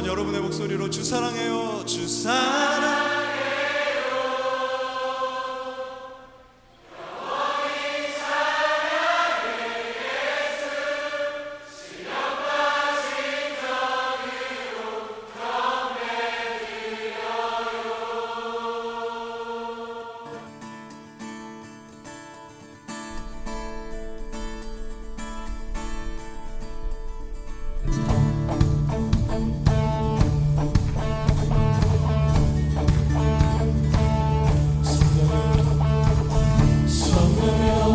한번 여러분의 목소리로 주 사랑해요, 주 사랑해요. 성령이여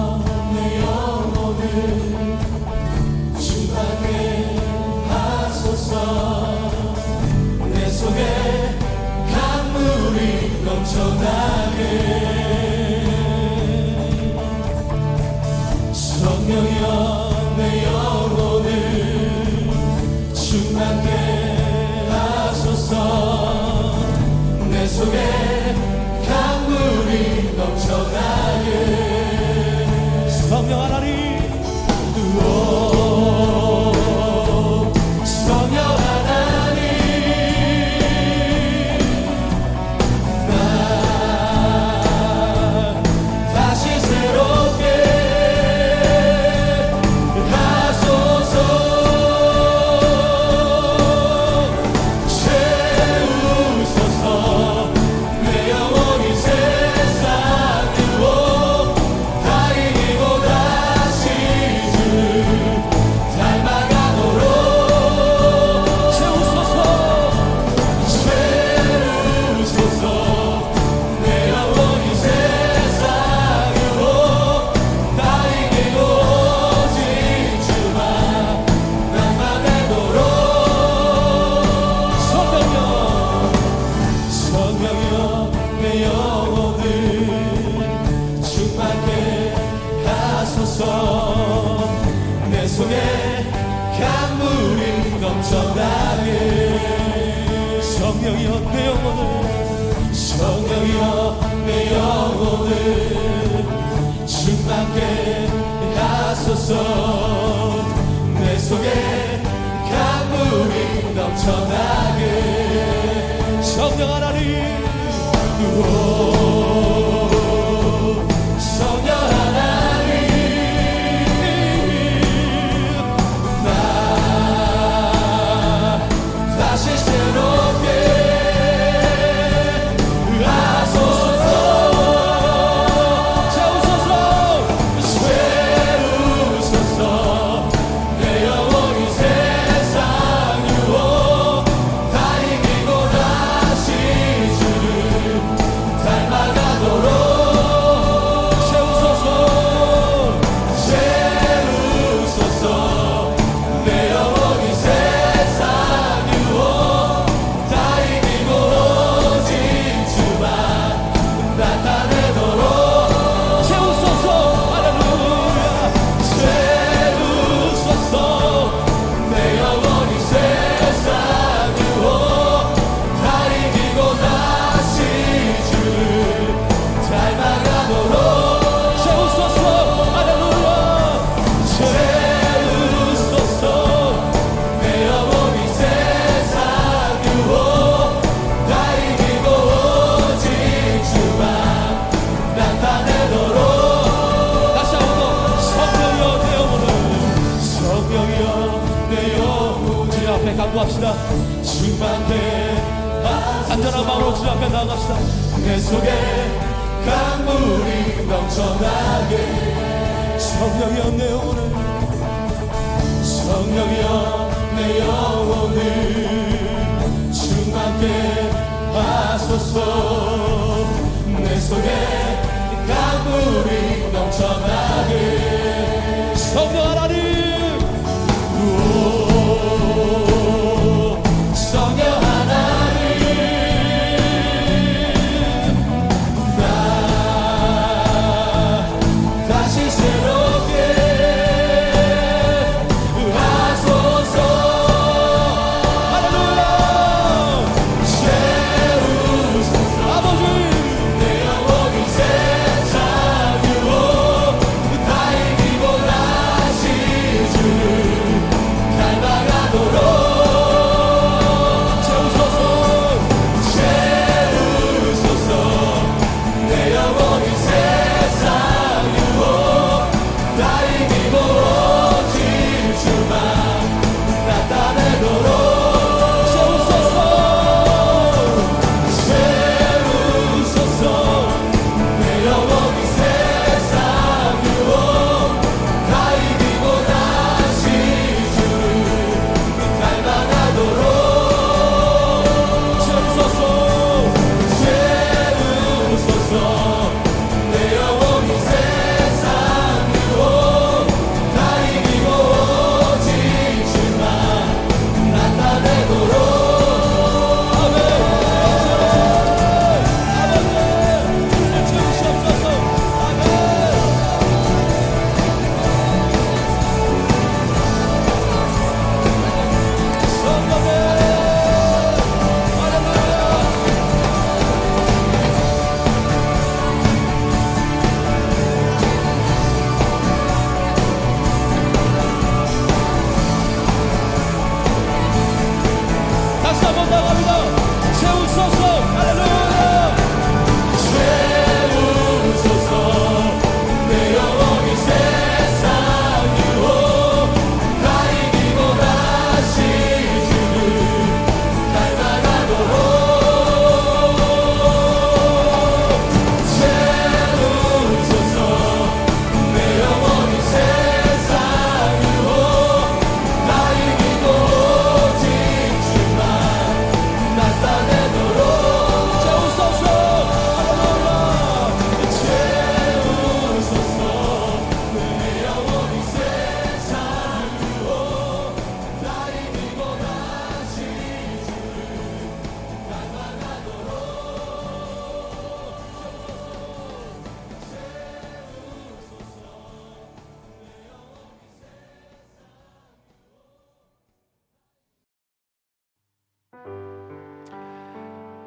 내 영혼을 충만케 하소서. 내 속에 강물이 넘쳐나게. 성령 하나님, 성령 하나님, 나 다시 새롭게 하소서. 채우소서. 내 영혼이 세상 위로 다 이기고 다시 주 닮아가도록 채우소서. 채우소서. 내 영혼이 세상 위로 다 이기고 오직 주만 나타내도록. 성령여, 성령여 내 영혼을 충만케 하소서. 내 속에 강물이 넘쳐나게. 성령여 내 영혼을, 성령여 내 영혼을 충만케 하소서. 내 속에 강물이 넘쳐나게. 성령 하나님, 성령 하나님, 나 다시 새롭게 하소서. 채우소서. 채우소서. 내 영혼이 세상 유혹 다 이기고 다시 주를 닮아가도록 채우소서. 채우소서. 내 영혼이 세상 유혹 다 이기고 오직 주만 나타내도록 채우소서. 할렐루야. 채우소서. 내 영혼이 세상 유혹 다 이기고 다시 주를 닮아가도록 채우소서. 할렐루야. 채우소서. 내 영혼이 세상 유혹 다 이기고 오직 주만 나타내도록. 다시 한번 성령이여 내 영혼을, 성령이여 내 영혼을 주 앞에 간구합시다. 충만케 간절한 마음으로 주 앞에 나아갑시다. 내 속에 강물이 넘쳐나게. 성령이여 내 영혼을, 성령이여 내 영혼을 충만케 하소서. 내 속에 강물이 넘쳐나게. 성령 하나님, 성령 하나님, 나 다시 새롭게 하소서. 할렐루야. 채우소서. 아버지, 내 영혼이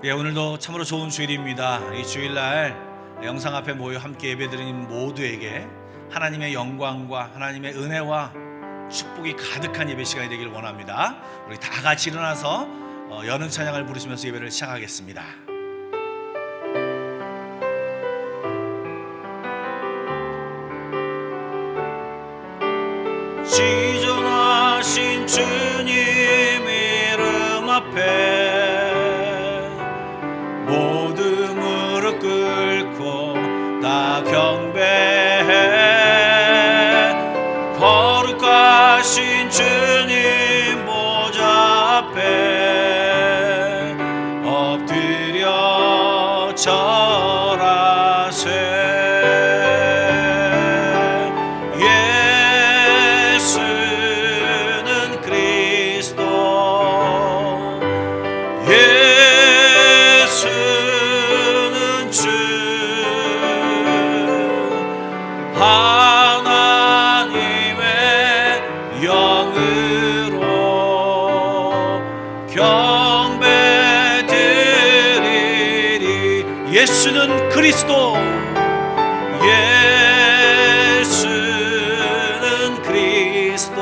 예, 오늘도 참으로 좋은 주일입니다. 이 주일날 영상 앞에 모여 함께 예배드리는 모두에게 하나님의 영광과 하나님의 은혜와 축복이 가득한 예배 시간이 되길 원합니다. 우리 다 같이 일어나서 여는 찬양을 부르시면서 예배를 시작하겠습니다. 지존하신 주님 이름 앞에 모두 무릎 꿇고 다 경배해. 거룩하신 주님 보좌 앞에 엎드려 절하세. 예수는 그리스도, 예수는 주, 하나님의 영으로 경배드리리. 예수는 그리스도, 예수는 그리스도,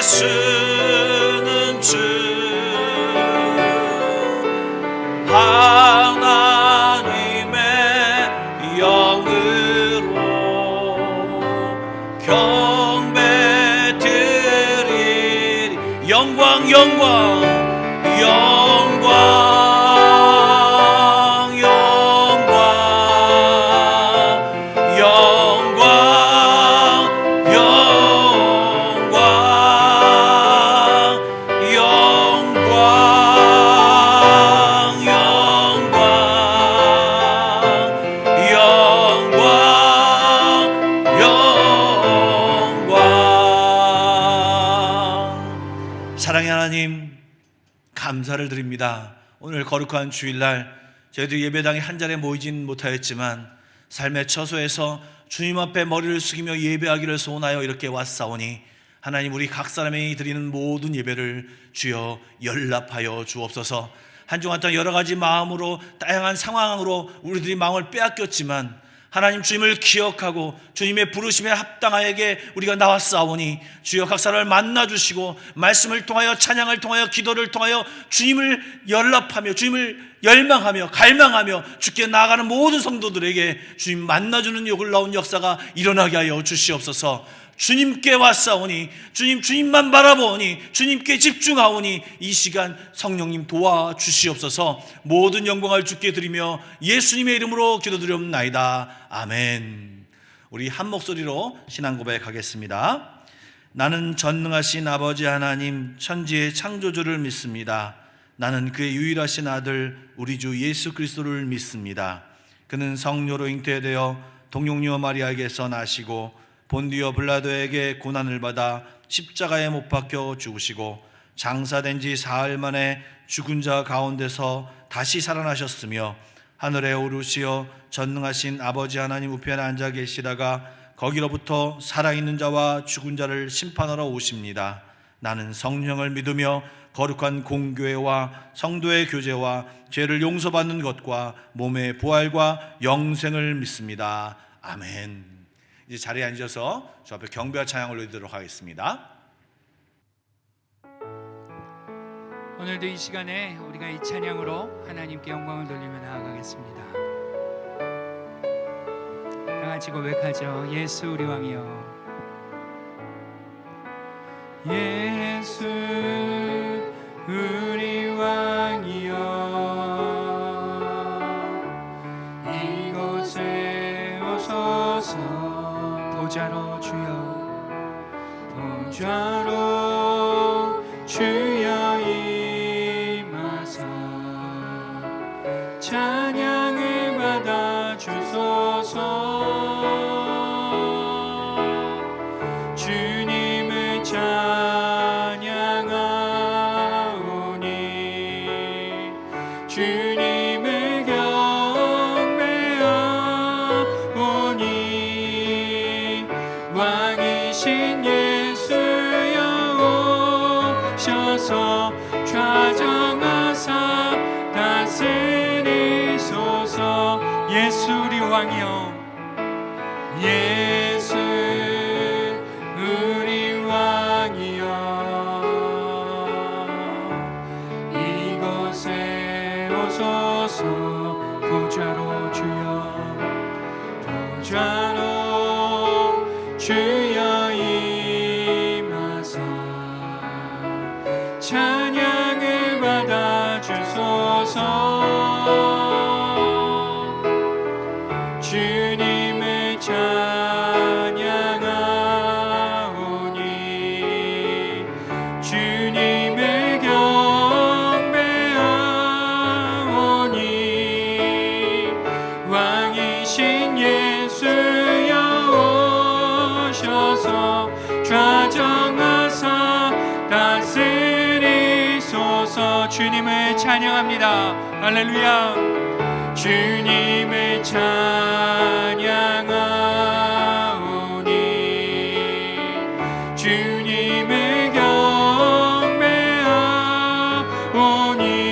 예수는 주, 하나님의 영으로 경배드리리. 영광 영광 영광 영광 영광 영광 영광 영광 영광. 사랑의 하나님, 감사를 드립니다. 오늘 거룩한 주일날 저희들 예배당에 한 자리에 모이진 못하였지만 삶의 처소에서 주님 앞에 머리를 숙이며 예배하기를 소원하여 이렇게 왔사오니 하나님, 우리 각 사람이 드리는 모든 예배를 주여 연락하여 주옵소서. 한 주간 동안 여러 가지 마음으로 다양한 상황으로 우리들이 마음을 빼앗겼지만 하나님, 주님을 기억하고 주님의 부르심에 합당하게 우리가 나왔사오니 주여 각 사람을 만나주시고 말씀을 통하여, 찬양을 통하여, 기도를 통하여 주님을 연락하며 주님을 열망하며 갈망하며 주께 나아가는 모든 성도들에게 주님 만나주는 놀라운 역사가 일어나게 하여 주시옵소서. 주님께 왔사오니 주님만 바라보니 주님께 집중하오니 이 시간 성령님 도와주시옵소서. 모든 영광을 주께 드리며 예수님의 이름으로 기도드리옵나이다. 아멘. 우리 한 목소리로 신앙 고백하겠습니다. 나는 전능하신 아버지 하나님 천지의 창조주를 믿습니다. 나는 그의 유일하신 아들 우리 주 예수 그리스도를 믿습니다. 그는 성녀로 잉태되어 동용녀 마리아에게서 나시고 본디오 빌라도에게 고난을 받아 십자가에 못 박혀 죽으시고 장사된 지 사흘 만에 죽은 자 가운데서 다시 살아나셨으며 하늘에 오르시어 전능하신 아버지 하나님 우편에 앉아 계시다가 거기로부터 살아있는 자와 죽은 자를 심판하러 오십니다. 나는 성령을 믿으며 거룩한 공교회와 성도의 교제와 죄를 용서받는 것과 몸의 부활과 영생을 믿습니다. 아멘. 이제 자리에 앉아서 저 앞에 경배와 찬양을 올리도록 하겠습니다. 오늘도 이 시간에 우리가 이 찬양으로 하나님께 영광을 돌리며 나아가겠습니다. 다 같이 고백하죠. 예수 우리 왕이여, 예수 우리 왕이여, 이곳에 오소서. 보좌로 주여, 보좌로 주여 임하사 찬양을 받아 주소서. 주님을 찬양하오니 주님을 경배하오니 왕이신 예수여 오셔서 왕이여 예수 우리 왕이여 이곳에 오소서 보좌로 주여 보좌로 주여 임하사 찬양을 받아주소서 주님을 찬양하오니 주님을 경배하오니 왕이신 예수여 오셔서 좌정하사 다스리소서 주님을 찬양합니다. 할렐루야 주님을 찬양하오니 주님을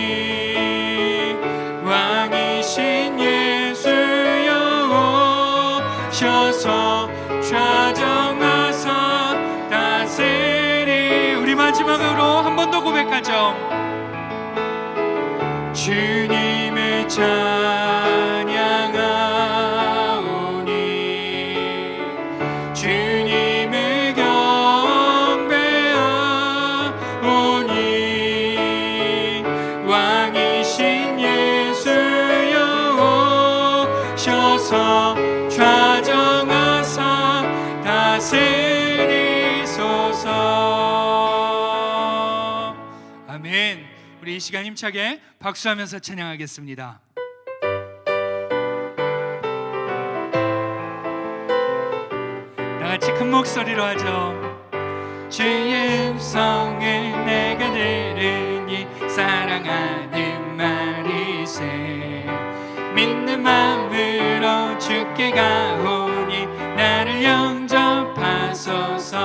경배하오니 왕이신 예수여 오셔서 좌정하사 다스리 우리 마지막으로 한 번 더 고백하죠. 주님을 찬양하오니 주님을 경배하오니 왕이신 예수여 오셔서 좌정하사 다스리소서. 아멘. 우리 이 시간 힘차게 박수하면서 찬양하겠습니다. 다같이 큰 목소리로 하죠. 주의 음성을 내가 들으니 사랑하는 말이세 믿는 마음으로 주께 가오니 나를 영접하소서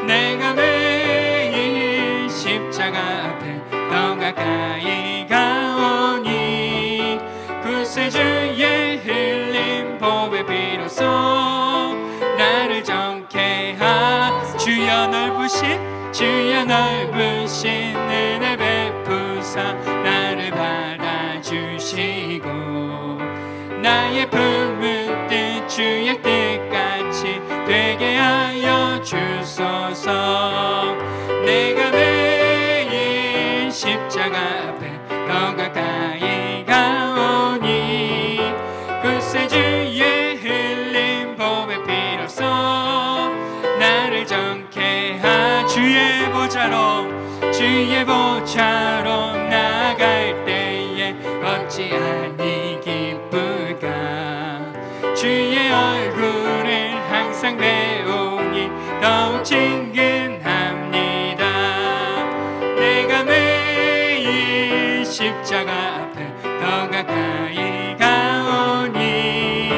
내가 매일 십자가 앞에 더 가까이 가오니 구세주의 흘린 보배 비로소 나를 정케 하 주여 넓으신 은혜 베푸사 나를 받아주시고 나의 품은 뜻 주의 뜻같이 되게 하여 주소서 내가 매일 십자가 앞에 더 가까이 가오니 구세주의 흘린 보배 피로써 나를 정케 하 주의 보좌로 나갈 때에 어찌하니 기쁠까 주의 얼굴을 항상 배우니 더욱 친근합니다 내가 매일 십자가 앞에 더 가까이 가오니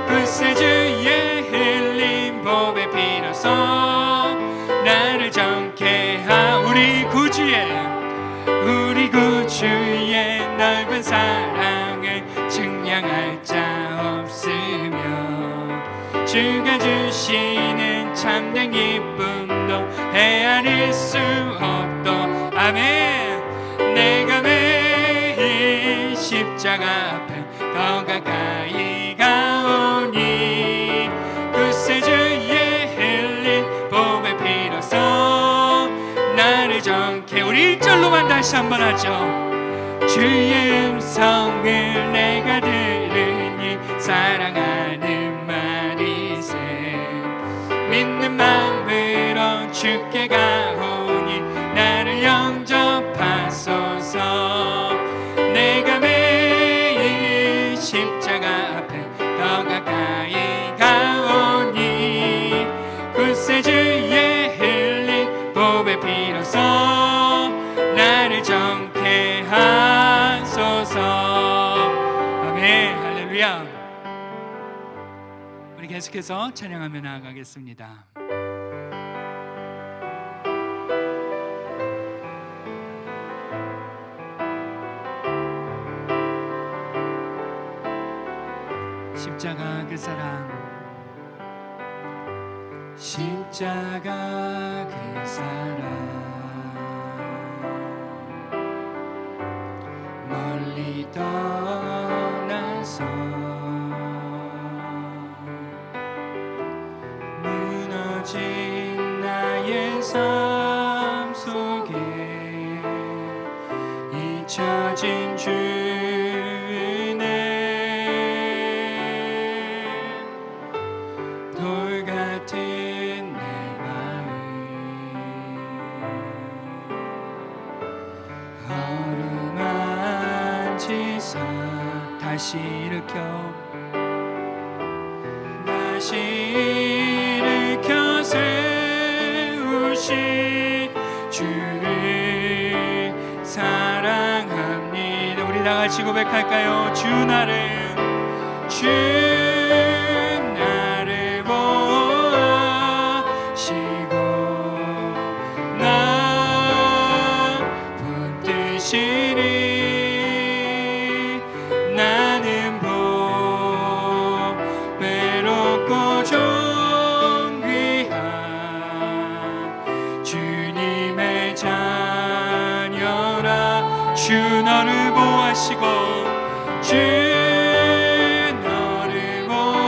구세주의 흘린 보배 피로써 나를 정케 하 우리 구주의 넓은 사랑을 증량할 자 없으며 주가 주시는 참된 기쁨도 헤아릴 수 없도 아멘 내가 매일 십자가 앞에 더 가까이 가오니 구세주의 흘린 보배 피로써 나를 정케 우리 1절로만 다시 한번 하죠 주의 음성을 내가 들으니 사랑하는 말이세 믿는 마음으로 주께 가오니 나를 영접하소서 내가 매일 십자가 앞에 더 가까이 가오니 구세주의 흘린 보배 피로써 나를 정케 하소서 아멘 할렐루야 우리 계속해서 찬양하며 나아가겠습니다. 십자가 그 사랑, 십자가 그 사랑, 멀리 떠나서 무너진 나의 삶 속에 잊혀진 주네, 돌 같은 내 마음 어루만지사 다시 일으켜 세우신 주를 사랑합니다. 우리 다 같이 고백할까요? 주 나를 보아시고 나 붙드시니 나는 외롭고 주님의 자녀라. 주 너를 보아시고 주 너를 보아시고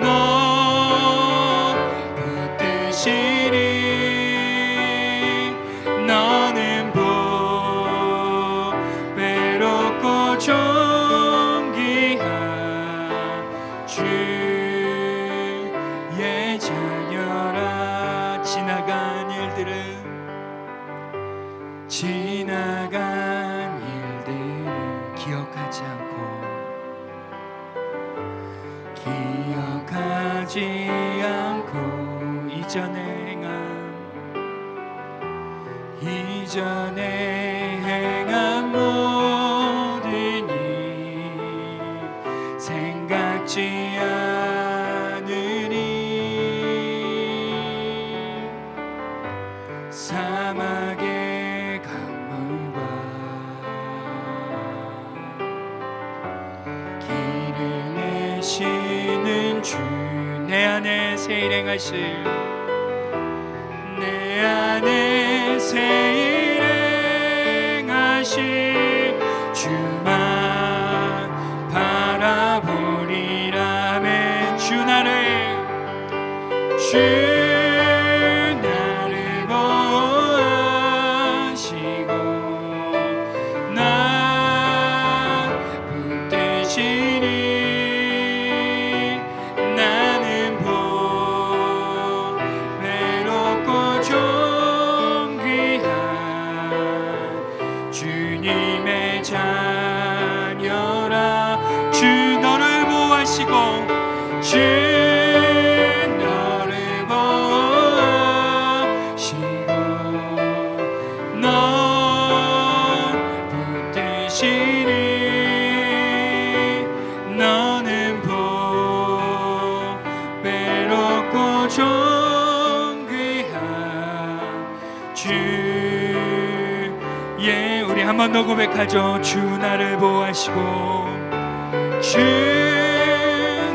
너 붙드시니 너는 외롭고 존귀한 주의 자녀라. 지나간 일들을 기억하지 않고 이전에 행한 모든 일 생각지 않으니 사막의 강물과 길을 내시는 주, 내 안에 새 일 행하실 주만 바라보리라. 아멘. 주 나를 보아시고 나 붙드시니 나는 외롭고 존귀한 주님의 자녀라. 주 너를 보아시고 주 너를 보아시고 너 붙드시니 너는 외롭고 존귀한 주의, 우리 한 번 더 고백하죠. 주 나를 보아시고 주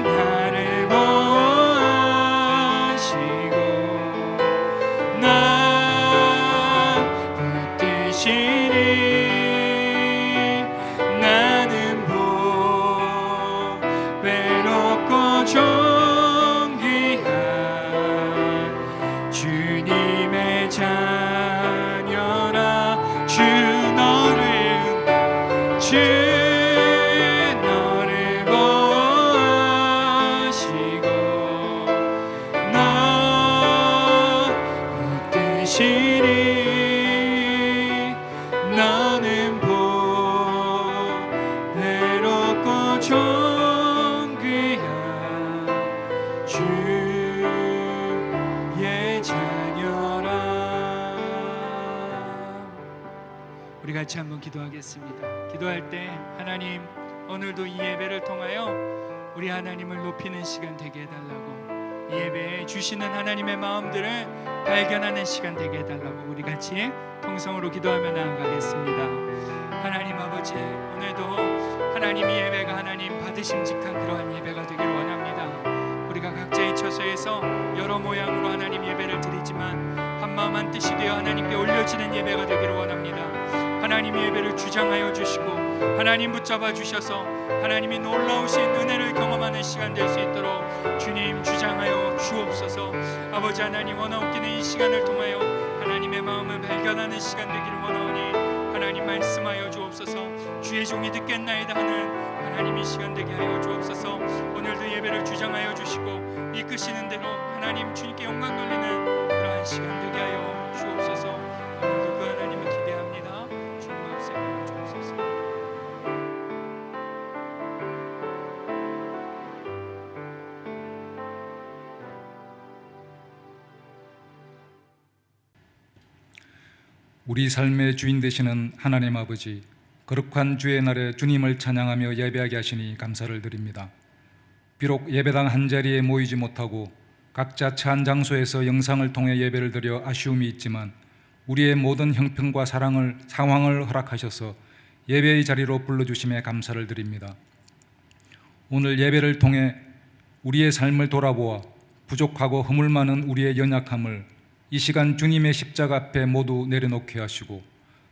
나를 보아시고 나 붙드시니 나는 외롭고 존귀한 주님의 자녀라. 주 너를 보아시고 너 붙드시니 너는 외롭고 존귀한 주의 자녀라. 우리 같이 한번 기도하겠습니다. 기도할 때 하나님, 오늘도 이 예배를 통하여 우리 하나님을 높이는 시간 되게 해달라고, 이 예배에 주시는 하나님의 마음들을 발견하는 시간 되게 해달라고 우리 같이 통성으로 기도하며 나아가겠습니다. 하나님 아버지, 오늘도 하나님 이 예배가 하나님 받으심직한 그러한 예배가 되기를 원합니다. 우리가 각자의 처소에서 여러 모양으로 하나님 예배를 드리지만 한마음 한뜻이 되어 하나님께 올려지는 예배가 되기를 원합니다. 하나님 이 예배를 주장하여 주시고 하나님 붙잡아 주셔서 하나님이 놀라우신 은혜를 경험하는 시간 될 수 있도록 주님 주장하여 주옵소서. 아버지 하나님 원하옵기는 이 시간을 통하여 하나님의 마음을 발견하는 시간 되기를 원하오니 하나님 말씀하여 주옵소서. 주의 종이 듣겠나이다 하는 하나님의 시간 되게 하여 주옵소서. 오늘도 예배를 주장하여 주시고 이끄시는 대로 하나님 주님께 영광 돌리는 그러한 시간 되게 하여 주옵소서. 오늘도 그 하나님을 기대합니다. 주님 앞세 하여 주옵소서. 우리 삶의 주인 되시는 하나님 아버지, 거룩한 주의 날에 주님을 찬양하며 예배하게 하시니 감사를 드립니다. 비록 예배당 한자리에 모이지 못하고 각자 처한 장소에서 영상을 통해 예배를 드려 아쉬움이 있지만 우리의 모든 형편과 상황을 허락하셔서 예배의 자리로 불러주심에 감사를 드립니다. 오늘 예배를 통해 우리의 삶을 돌아보아 부족하고 허물 많은 우리의 연약함을 이 시간 주님의 십자가 앞에 모두 내려놓게 하시고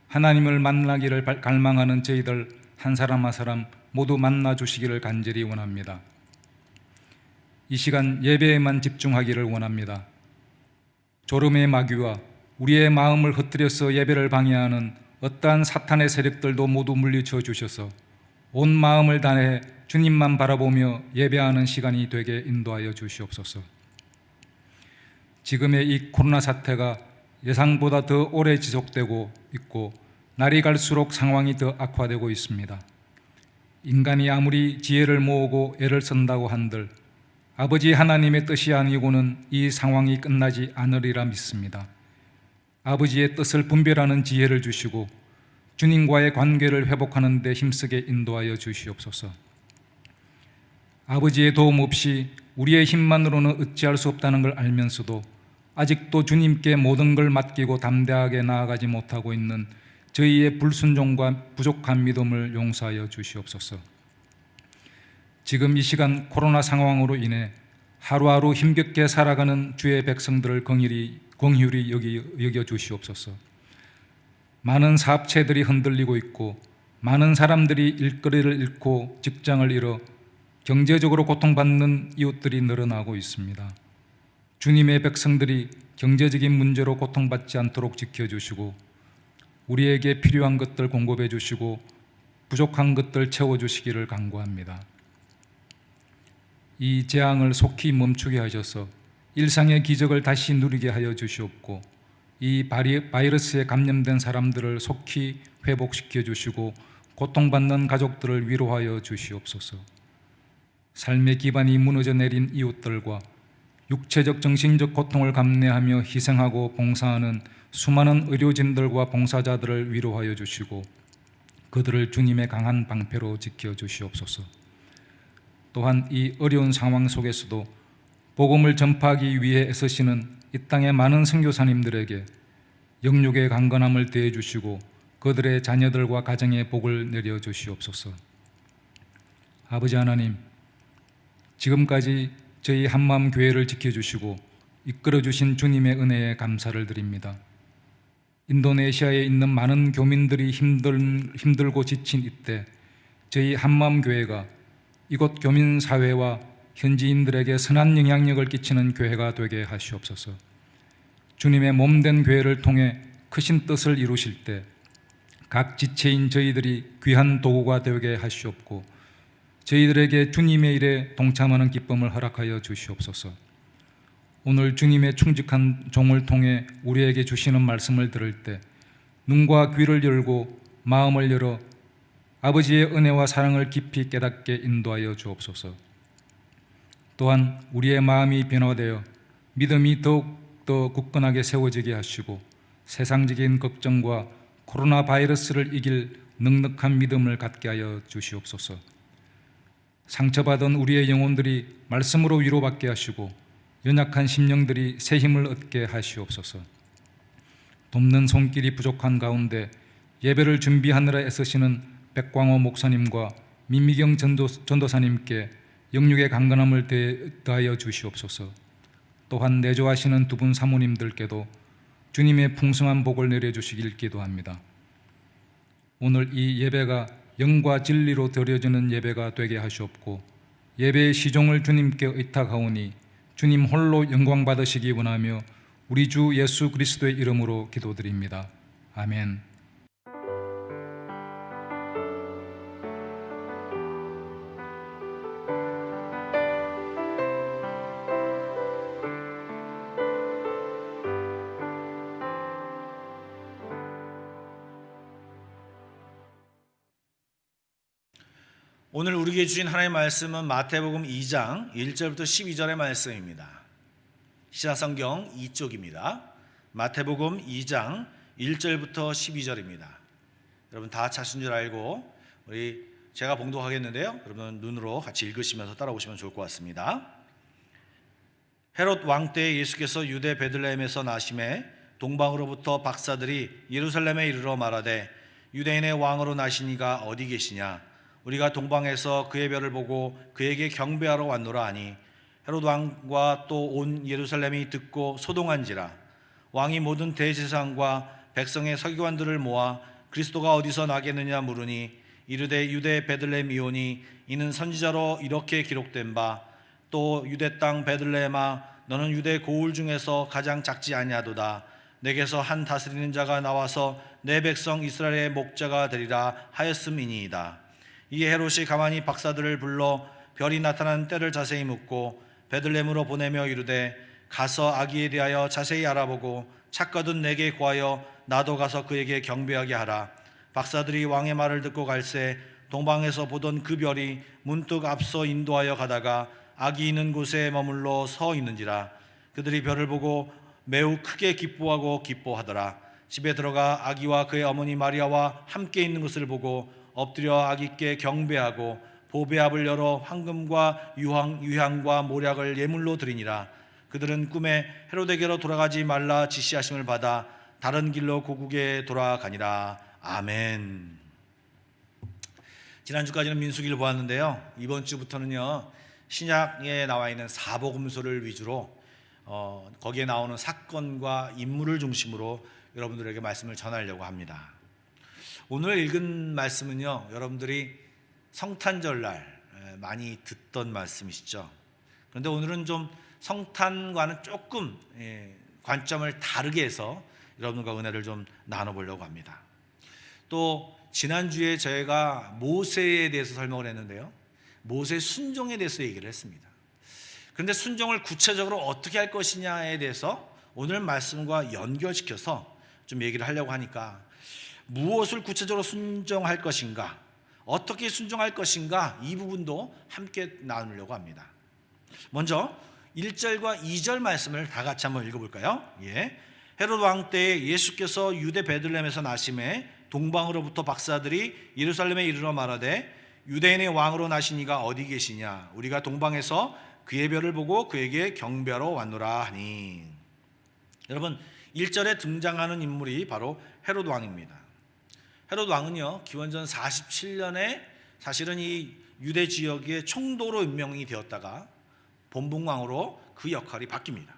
하나님을 만나기를 갈망하는 저희들 한 사람 한 사람 모두 만나 주시기를 간절히 원합니다. 이 시간 예배에만 집중하기를 원합니다. 졸음의 마귀와 우리의 마음을 흩뜨려서 예배를 방해하는 어떠한 사탄의 세력들도 모두 물리쳐 주셔서 온 마음을 다해 주님만 바라보며 예배하는 시간이 되게 인도하여 주시옵소서. 지금의 이 코로나 사태가 예상보다 더 오래 지속되고 있고 날이 갈수록 상황이 더 악화되고 있습니다. 인간이 아무리 지혜를 모으고 애를 쓴다고 한들 아버지 하나님의 뜻이 아니고는 이 상황이 끝나지 않으리라 믿습니다. 아버지의 뜻을 분별하는 지혜를 주시고 주님과의 관계를 회복하는 데 힘쓰게 인도하여 주시옵소서. 아버지의 도움 없이 우리의 힘만으로는 어찌할 수 없다는 걸 알면서도 아직도 주님께 모든 걸 맡기고 담대하게 나아가지 못하고 있는 저희의 불순종과 부족한 믿음을 용서하여 주시옵소서. 지금 이 시간 코로나 상황으로 인해 하루하루 힘겹게 살아가는 주의 백성들을 긍휼히 여겨 주시옵소서. 많은 사업체들이 흔들리고 있고 많은 사람들이 일거리를 잃고 직장을 잃어 경제적으로 고통받는 이웃들이 늘어나고 있습니다. 주님의 백성들이 경제적인 문제로 고통받지 않도록 지켜주시고 우리에게 필요한 것들 공급해 주시고 부족한 것들 채워주시기를 간구합니다. 이 재앙을 속히 멈추게 하셔서 일상의 기적을 다시 누리게 하여 주시옵고 이 바이러스에 감염된 사람들을 속히 회복시켜 주시고 고통받는 가족들을 위로하여 주시옵소서. 삶의 기반이 무너져 내린 이웃들과 육체적 정신적 고통을 감내하며 희생하고 봉사하는 수많은 의료진들과 봉사자들을 위로하여 주시고 그들을 주님의 강한 방패로 지켜 주시옵소서. 또한 이 어려운 상황 속에서도 복음을 전파하기 위해 애쓰시는 이 땅의 많은 선교사님들에게 영육의 강건함을 더해 주시고 그들의 자녀들과 가정에 복을 내려 주시옵소서. 아버지 하나님, 지금까지 저희 한마음 교회를 지켜주시고 이끌어주신 주님의 은혜에 감사를 드립니다. 인도네시아에 있는 많은 교민들이 힘들고 지친 이때 저희 한마음 교회가 이곳 교민사회와 현지인들에게 선한 영향력을 끼치는 교회가 되게 하시옵소서. 주님의 몸된 교회를 통해 크신 뜻을 이루실 때 각 지체인 저희들이 귀한 도구가 되게 하시옵고 저희들에게 주님의 일에 동참하는 기쁨을 허락하여 주시옵소서. 오늘 주님의 충직한 종을 통해 우리에게 주시는 말씀을 들을 때 눈과 귀를 열고 마음을 열어 아버지의 은혜와 사랑을 깊이 깨닫게 인도하여 주옵소서. 또한 우리의 마음이 변화되어 믿음이 더욱더 굳건하게 세워지게 하시고 세상적인 걱정과 코로나 바이러스를 이길 넉넉한 믿음을 갖게 하여 주시옵소서. 상처받은 우리의 영혼들이 말씀으로 위로받게 하시고 연약한 심령들이 새 힘을 얻게 하시옵소서. 돕는 손길이 부족한 가운데 예배를 준비하느라 애쓰시는 백광호 목사님과 민미경 전도사님께 영육의 강건함을 더하여 주시옵소서. 또한 내조하시는 두 분 사모님들께도 주님의 풍성한 복을 내려주시길 기도합니다. 오늘 이 예배가 영과 진리로 드려지는 예배가 되게 하시옵고 예배의 시종을 주님께 의탁하오니 주님 홀로 영광 받으시기 원하며 우리 주 예수 그리스도의 이름으로 기도드립니다. 아멘. 오늘 우리에게 주신 하나님의 말씀은 마태복음 2장 1절부터 12절의 말씀입니다. 신약성경 2쪽입니다. 마태복음 2장 1절부터 12절입니다. 여러분 다 찾으신 줄 알고 제가 봉독하겠는데요. 여러분 눈으로 같이 읽으시면서 따라오시면 좋을 것 같습니다. 헤롯 왕 때 예수께서 유대 베들레헴에서 나심에 동방으로부터 박사들이 예루살렘에 이르러 말하되 유대인의 왕으로 나시니가 어디 계시냐? 우리가 동방에서 그의 별을 보고 그에게 경배하러 왔노라 하니 헤롯 왕과 또 온 예루살렘이 듣고 소동한지라. 왕이 모든 대제사장과 백성의 서기관들을 모아 그리스도가 어디서 나겠느냐 물으니 이르되 유대 베들레헴이오니 이는 선지자로 이렇게 기록된 바 또 유대 땅 베들레헴아 너는 유대 고을 중에서 가장 작지 아니하도다. 내게서 한 다스리는 자가 나와서 내 백성 이스라엘의 목자가 되리라 하였음이니이다. 이에 헤롯이 가만히 박사들을 불러 별이 나타난 때를 자세히 묻고 베들레헴으로 보내며 이르되 가서 아기에 대하여 자세히 알아보고 찾거든 내게 구하여 나도 가서 그에게 경배하게 하라. 박사들이 왕의 말을 듣고 갈새 동방에서 보던 그 별이 문득 앞서 인도하여 가다가 아기 있는 곳에 머물러 서 있는지라. 그들이 별을 보고 매우 크게 기뻐하고 기뻐하더라. 집에 들어가 아기와 그의 어머니 마리아와 함께 있는 것을 보고 엎드려 아기께 경배하고 보배압을 열어 황금과 유향과 모략을 예물로 드리니라. 그들은 꿈에 헤로데게로 돌아가지 말라 지시하심을 받아 다른 길로 고국에 돌아가니라. 아멘. 지난주까지는 민수기를 보았는데요. 이번 주부터는요 신약에 나와 있는 사복음서를 위주로 거기에 나오는 사건과 인물을 중심으로 여러분들에게 말씀을 전하려고 합니다. 오늘 읽은 말씀은요 여러분들이 성탄절날 많이 듣던 말씀이시죠. 그런데 오늘은 좀 성탄과는 조금 관점을 다르게 해서 여러분과 은혜를 좀 나눠보려고 합니다. 또 지난주에 저희가 모세에 대해서 설명을 했는데요, 모세 순종에 대해서 얘기를 했습니다. 그런데 순종을 구체적으로 어떻게 할 것이냐에 대해서 오늘 말씀과 연결시켜서 좀 얘기를 하려고 하니까 무엇을 구체적으로 순종할 것인가, 어떻게 순종할 것인가, 이 부분도 함께 나누려고 합니다. 먼저 1절과 2절 말씀을 다 같이 한번 읽어볼까요? 헤롯 왕 때에 예수께서 유대 베들레헴에서 나심에 동방으로부터 박사들이 예루살렘에 이르러 말하되 유대인의 왕으로 나신 이가 어디 계시냐? 우리가 동방에서 그의 별을 보고 그에게 경배하러 왔노라 하니. 여러분 1절에 등장하는 인물이 바로 헤롯 왕입니다. 헤롯 왕은요 기원전 47년에 사실은 이 유대 지역의 총독으로 임명이 되었다가 본붕왕으로 그 역할이 바뀝니다.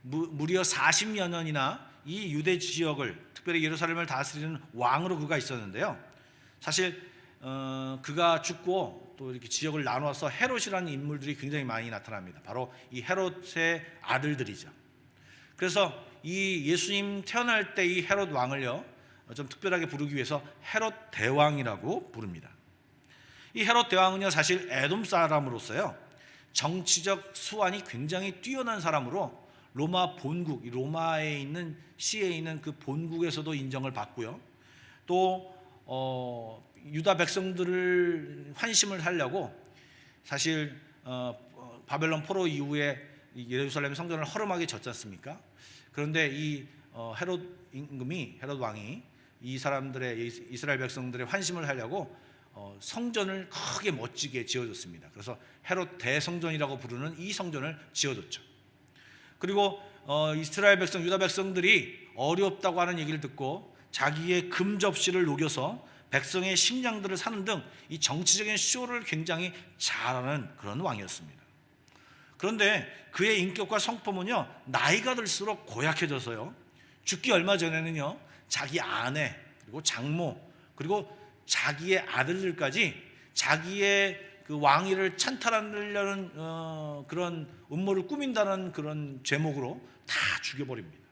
무려 40여 년이나 이 유대 지역을, 특별히 예루살렘을 다스리는 왕으로 그가 있었는데요, 사실 그가 죽고 또 이렇게 지역을 나눠서 헤롯이라는 인물들이 굉장히 많이 나타납니다. 바로 이 헤롯의 아들들이죠. 그래서 이 예수님 태어날 때 이 헤롯 왕을요 좀 특별하게 부르기 위해서 헤롯 대왕이라고 부릅니다. 이 헤롯 대왕은요 사실 에돔 사람으로서요 정치적 수완이 굉장히 뛰어난 사람으로 로마 본국, 로마에 있는 시에 있는 그 본국에서도 인정을 받고요, 또 유다 백성들을 환심을 하려고 사실 바벨론 포로 이후에 예루살렘 성전을 허름하게 졌지 않습니까? 그런데 이 헤롯 임금이, 헤롯 왕이 이 사람들의, 이스라엘 백성들의 환심을 하려고 성전을 크게 멋지게 지어줬습니다. 그래서 헤롯 대성전이라고 부르는 이 성전을 지어줬죠. 그리고 이스라엘 백성, 유다 백성들이 어렵다고 하는 얘기를 듣고 자기의 금 접시를 녹여서 백성의 식량들을 사는 등 이 정치적인 쇼를 굉장히 잘하는 그런 왕이었습니다. 그런데 그의 인격과 성품은요, 나이가 들수록 고약해져서요, 죽기 얼마 전에는요, 자기 아내 그리고 장모 그리고 자기의 아들들까지 자기의 그 왕위를 찬탈하려는 그런 음모를 꾸민다는 그런 제목으로 다 죽여버립니다.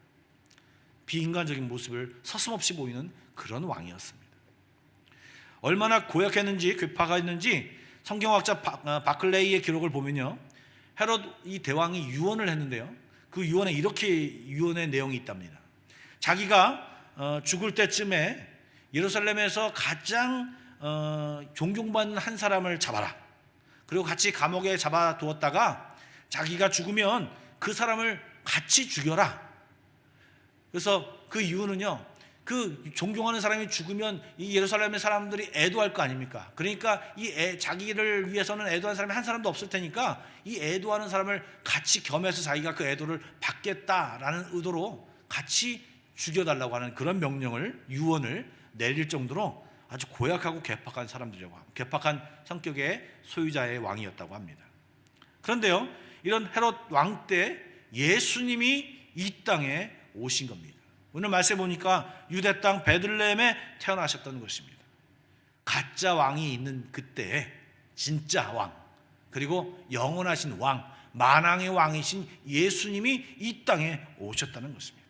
비인간적인 모습을 서슴없이 보이는 그런 왕이었습니다. 얼마나 고약했는지 괴팍했는지 성경학자 바클레이의 기록을 보면요, 헤롯 이 대왕이 유언을 했는데요, 그 유언에 이렇게 유언의 내용이 있답니다. 자기가 죽을 때쯤에 예루살렘에서 가장 존경받는 한 사람을 잡아라. 그리고 같이 감옥에 잡아두었다가 자기가 죽으면 그 사람을 같이 죽여라. 그래서 그 이유는요, 그 존경하는 사람이 죽으면 이 예루살렘의 사람들이 애도할 거 아닙니까? 그러니까 자기를 위해서는 애도하는 사람이 한 사람도 없을 테니까 이 애도하는 사람을 같이 겸해서 자기가 그 애도를 받겠다라는 의도로 같이 죽여달라고 하는 그런 명령을, 유언을 내릴 정도로 아주 고약하고 괴팍한 사람들이라고 합니다. 괴팍한 성격의 소유자의 왕이었다고 합니다. 그런데요, 이런 헤롯 왕 때 예수님이 이 땅에 오신 겁니다. 오늘 말씀해 보니까 유대 땅 베들레헴에 태어나셨다는 것입니다. 가짜 왕이 있는 그때에 진짜 왕, 그리고 영원하신 왕, 만왕의 왕이신 예수님이 이 땅에 오셨다는 것입니다.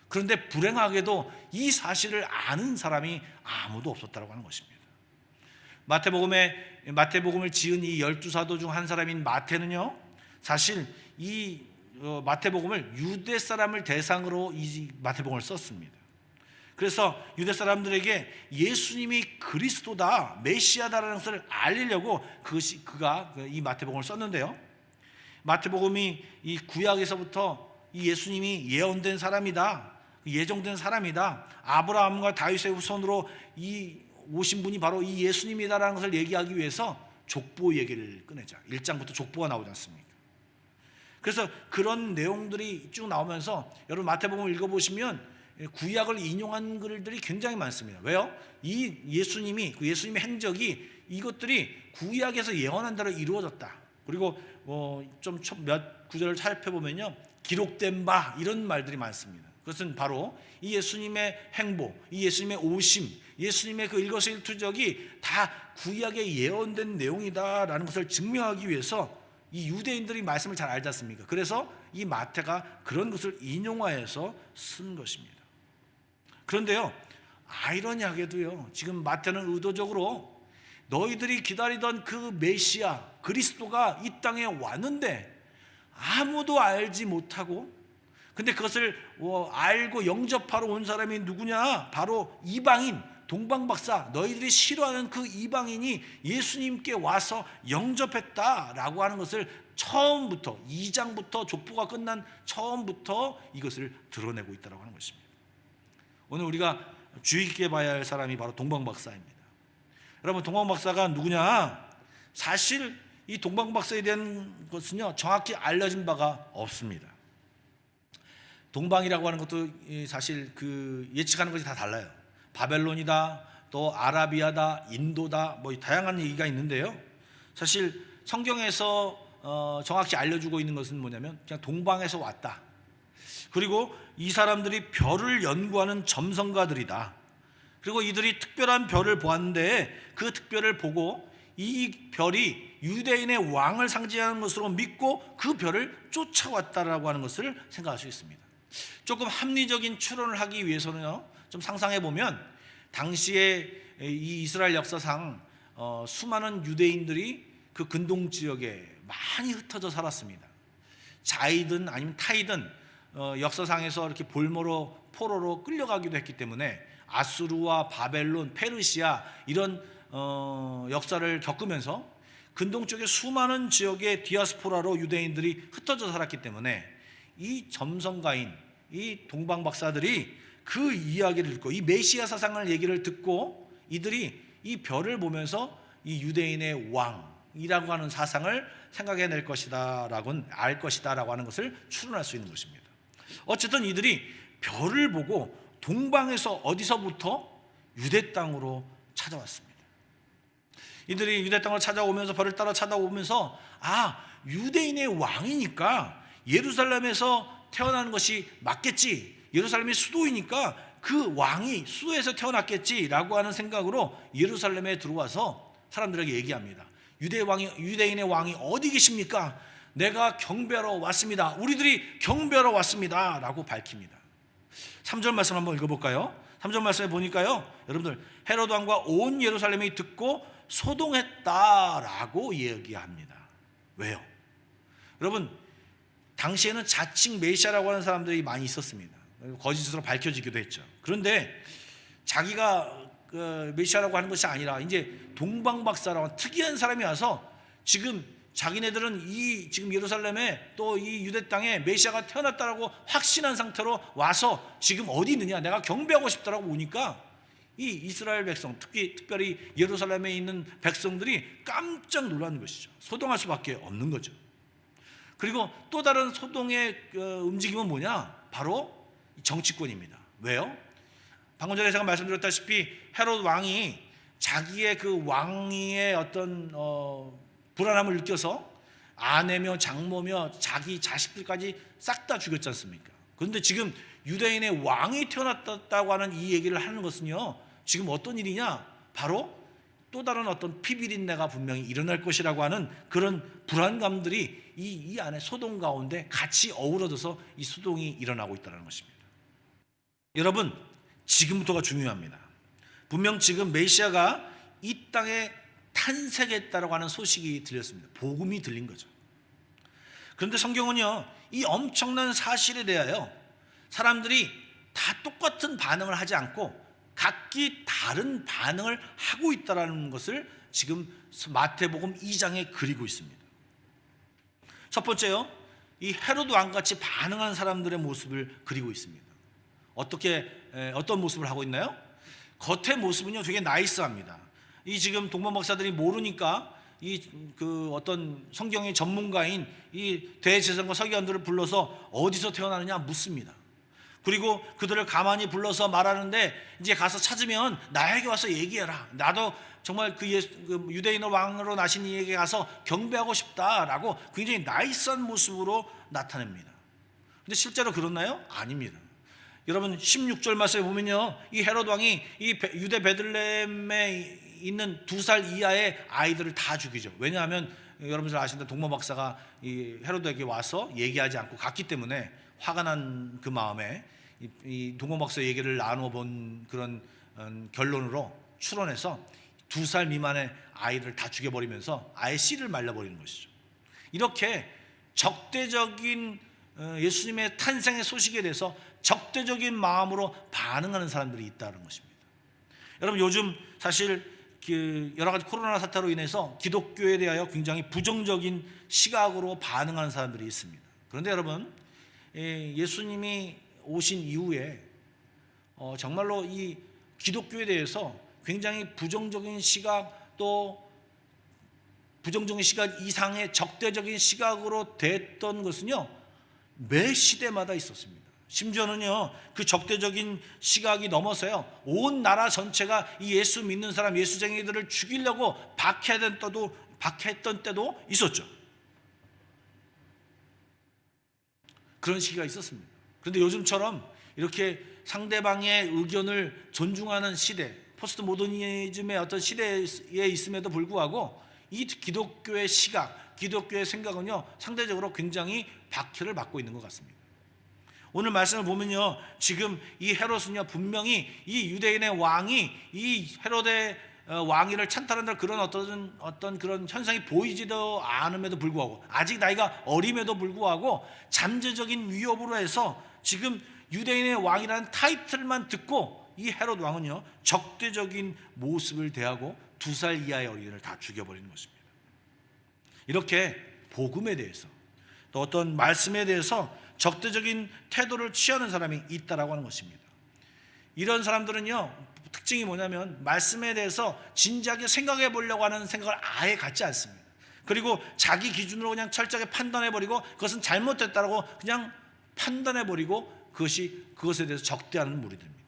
그런데 불행하게도 이 사실을 아는 사람이 아무도 없었다고 하는 것입니다. 마태복음을 지은 이 12사도 중 한 사람인 마태는요, 사실 이 마태복음을 유대 사람을 대상으로 이 마태복음을 썼습니다. 그래서 유대 사람들에게 예수님이 그리스도다, 메시아다라는 것을 알리려고 그가 이 마태복음을 썼는데요, 마태복음이 이 구약에서부터 이 예수님이 예언된 사람이다, 예정된 사람이다, 아브라함과 다윗의 후손으로 이 오신 분이 바로 이 예수님이다라는 것을 얘기하기 위해서 족보 얘기를 꺼내자. 1장부터 족보가 나오지 않습니까? 그래서 그런 내용들이 쭉 나오면서 여러분 마태복음을 읽어보시면 구약을 인용한 글들이 굉장히 많습니다. 왜요? 이 예수님이, 그 예수님의 행적이 이것들이 구약에서 예언한 대로 이루어졌다. 그리고 좀 몇 구절을 살펴보면요, 기록된 바 이런 말들이 많습니다. 그것은 바로 이 예수님의 행보, 이 예수님의 오심, 예수님의 그 일거수일투족이 다 구약에 예언된 내용이다라는 것을 증명하기 위해서 이 유대인들이 말씀을 잘 알지 않습니까? 그래서 이 마태가 그런 것을 인용하여서 쓴 것입니다. 그런데요, 아이러니하게도요, 지금 마태는 의도적으로 너희들이 기다리던 그 메시아 그리스도가 이 땅에 왔는데 아무도 알지 못하고, 근데 그것을 알고 영접하러 온 사람이 누구냐? 바로 이방인, 동방박사, 너희들이 싫어하는 그 이방인이 예수님께 와서 영접했다라고 하는 것을 처음부터 2장부터 족보가 끝난 처음부터 이것을 드러내고 있다고 하는 것입니다. 오늘 우리가 주의 깊게 봐야 할 사람이 바로 동방박사입니다. 여러분, 동방박사가 누구냐? 사실 이 동방박사에 대한 것은요, 정확히 알려진 바가 없습니다. 동방이라고 하는 것도 사실 그 예측하는 것이 다 달라요. 바벨론이다, 또 아라비아다, 인도다, 뭐 다양한 얘기가 있는데요, 사실 성경에서 정확히 알려주고 있는 것은 뭐냐면 그냥 동방에서 왔다. 그리고 이 사람들이 별을 연구하는 점성가들이다. 그리고 이들이 특별한 별을 보았는데 그 특별을 보고 이 별이 유대인의 왕을 상징하는 것으로 믿고 그 별을 쫓아왔다라고 하는 것을 생각할 수 있습니다. 조금 합리적인 추론을 하기 위해서는요, 좀 상상해 보면 당시에 이 이스라엘 역사상 수많은 유대인들이 그 근동 지역에 많이 흩어져 살았습니다. 자이든 아니면 타이든 역사상에서 이렇게 볼모로 포로로 끌려가기도 했기 때문에 아수르와 바벨론, 페르시아 이런 역사를 겪으면서 근동 쪽의 수많은 지역의 디아스포라로 유대인들이 흩어져 살았기 때문에 이 점성가인, 이 동방박사들이 그 이야기를 듣고 이 메시아 사상을 얘기를 듣고 이들이 이 별을 보면서 이 유대인의 왕이라고 하는 사상을 생각해낼 것이다라고 알 것이다라고 하는 것을 추론할 수 있는 것입니다. 어쨌든 이들이 별을 보고 동방에서 어디서부터 유대 땅으로 찾아왔습니다. 이들이 유대 땅을 찾아오면서 벌을 따라 찾아오면서 유대인의 왕이니까 예루살렘에서 태어나는 것이 맞겠지, 예루살렘이 수도이니까 그 왕이 수도에서 태어났겠지라고 하는 생각으로 예루살렘에 들어와서 사람들에게 얘기합니다. 유대인의 왕이 어디 계십니까? 내가 경배하러 왔습니다. 우리들이 경배하러 왔습니다 라고 밝힙니다. 3절 말씀 한번 읽어볼까요? 3절 말씀에 보니까요, 여러분들, 헤로드 왕과 온 예루살렘이 듣고 소동했다라고 이야기합니다. 왜요? 여러분, 당시에는 자칭 메시아라고 하는 사람들이 많이 있었습니다. 거짓으로 밝혀지기도 했죠. 그런데 자기가 메시아라고 하는 것이 아니라 이제 동방박사라고 특이한 사람이 와서 지금 자기네들은 지금 예루살렘에 또 이 유대 땅에 메시아가 태어났다라고 확신한 상태로 와서 지금 어디 있느냐, 내가 경배하고 싶다라고 오니까 이 이스라엘 백성, 특별히 예루살렘에 있는 백성들이 깜짝 놀라는 것이죠. 소동할 수밖에 없는 거죠. 그리고 또 다른 소동의 움직임은 뭐냐? 바로 정치권입니다. 왜요? 방금 전에 제가 말씀드렸다시피 헤롯 왕이 자기의 그 왕위의 어떤 불안함을 느껴서 아내며 장모며 자기 자식들까지 싹 다 죽였지 않습니까? 그런데 지금 유대인의 왕이 태어났다고 하는 이 얘기를 하는 것은요, 지금 어떤 일이냐? 바로 또 다른 어떤 피비린내가 분명히 일어날 것이라고 하는 그런 불안감들이 이 안에 소동 가운데 같이 어우러져서 이 소동이 일어나고 있다는 것입니다. 여러분, 지금부터가 중요합니다. 분명 지금 메시아가 이 땅에 탄생했다라고 하는 소식이 들렸습니다. 복음이 들린 거죠. 그런데 성경은요, 이 엄청난 사실에 대하여 사람들이 다 똑같은 반응을 하지 않고 각기 다른 반응을 하고 있다는 것을 지금 마태복음 2장에 그리고 있습니다. 첫 번째요, 이 헤로드 왕같이 반응한 사람들의 모습을 그리고 있습니다. 어떤 모습을 하고 있나요? 겉의 모습은요, 되게 나이스합니다. 이 지금 동방박사들이 모르니까 어떤 성경의 전문가인 이 대제사장과 서기관들을 불러서 어디서 태어나느냐 묻습니다. 그리고 그들을 가만히 불러서 말하는데, 이제 가서 찾으면 나에게 와서 얘기해라. 나도 정말 그 유대인의 왕으로 나신 이에게 가서 경배하고 싶다라고 굉장히 나이스한 모습으로 나타냅니다. 근데 실제로 그렇나요? 아닙니다. 여러분, 16절 말씀에 보면요, 이 헤롯 왕이 이 유대 베들레헴에 있는 2살 이하의 아이들을 다 죽이죠. 왜냐하면 여러분 잘 아시는데 동방박사가 이 헤롯에게 와서 얘기하지 않고 갔기 때문에 화가 난 그 마음에 이 동방박사 얘기를 나눠본 그런 결론으로 추론해서 2살 미만의 아이를 다 죽여버리면서 아예 씨를 말려버리는 것이죠. 이렇게 적대적인 예수님의 탄생의 소식에 대해서 적대적인 마음으로 반응하는 사람들이 있다는 것입니다. 여러분, 요즘 사실 여러 가지 코로나 사태로 인해서 기독교에 대하여 굉장히 부정적인 시각으로 반응하는 사람들이 있습니다. 그런데 여러분, 예수님이 오신 이후에 정말로 이 기독교에 대해서 굉장히 부정적인 시각, 또 부정적인 시각 이상의 적대적인 시각으로 됐던 것은요, 매 시대마다 있었습니다. 심지어는요, 그 적대적인 시각이 넘어서요, 온 나라 전체가 이 예수 믿는 사람, 예수쟁이들을 죽이려고 박해했던 때도 있었죠. 그런 시기가 있었습니다. 그런데 요즘처럼 이렇게 상대방의 의견을 존중하는 시대, 포스트 모더니즘의 어떤 시대에 있음에도 불구하고 이 기독교의 시각, 기독교의 생각은요, 상대적으로 굉장히 박해를 받고 있는 것 같습니다. 오늘 말씀을 보면요, 지금 이 헤롯은요, 분명히 이 유대인의 왕이 이 헤롯의 왕위를 찬탈한다, 그런 어떤 그런 현상이 보이지도 않음에도 불구하고, 아직 나이가 어림에도 불구하고 잠재적인 위협으로 해서 지금 유대인의 왕이라는 타이틀만 듣고 이 헤롯 왕은요, 적대적인 모습을 대하고 2살 이하의 어린이를 다 죽여버리는 것입니다. 이렇게 복음에 대해서, 또 어떤 말씀에 대해서 적대적인 태도를 취하는 사람이 있다라고 하는 것입니다. 이런 사람들은요, 특징이 뭐냐면 말씀에 대해서 진지하게 생각해 보려고 하는 생각을 아예 갖지 않습니다. 그리고 자기 기준으로 그냥 철저하게 판단해 버리고 그것은 잘못됐다라고 그냥 판단해 버리고 그것에 대해서 적대하는 무리들입니다.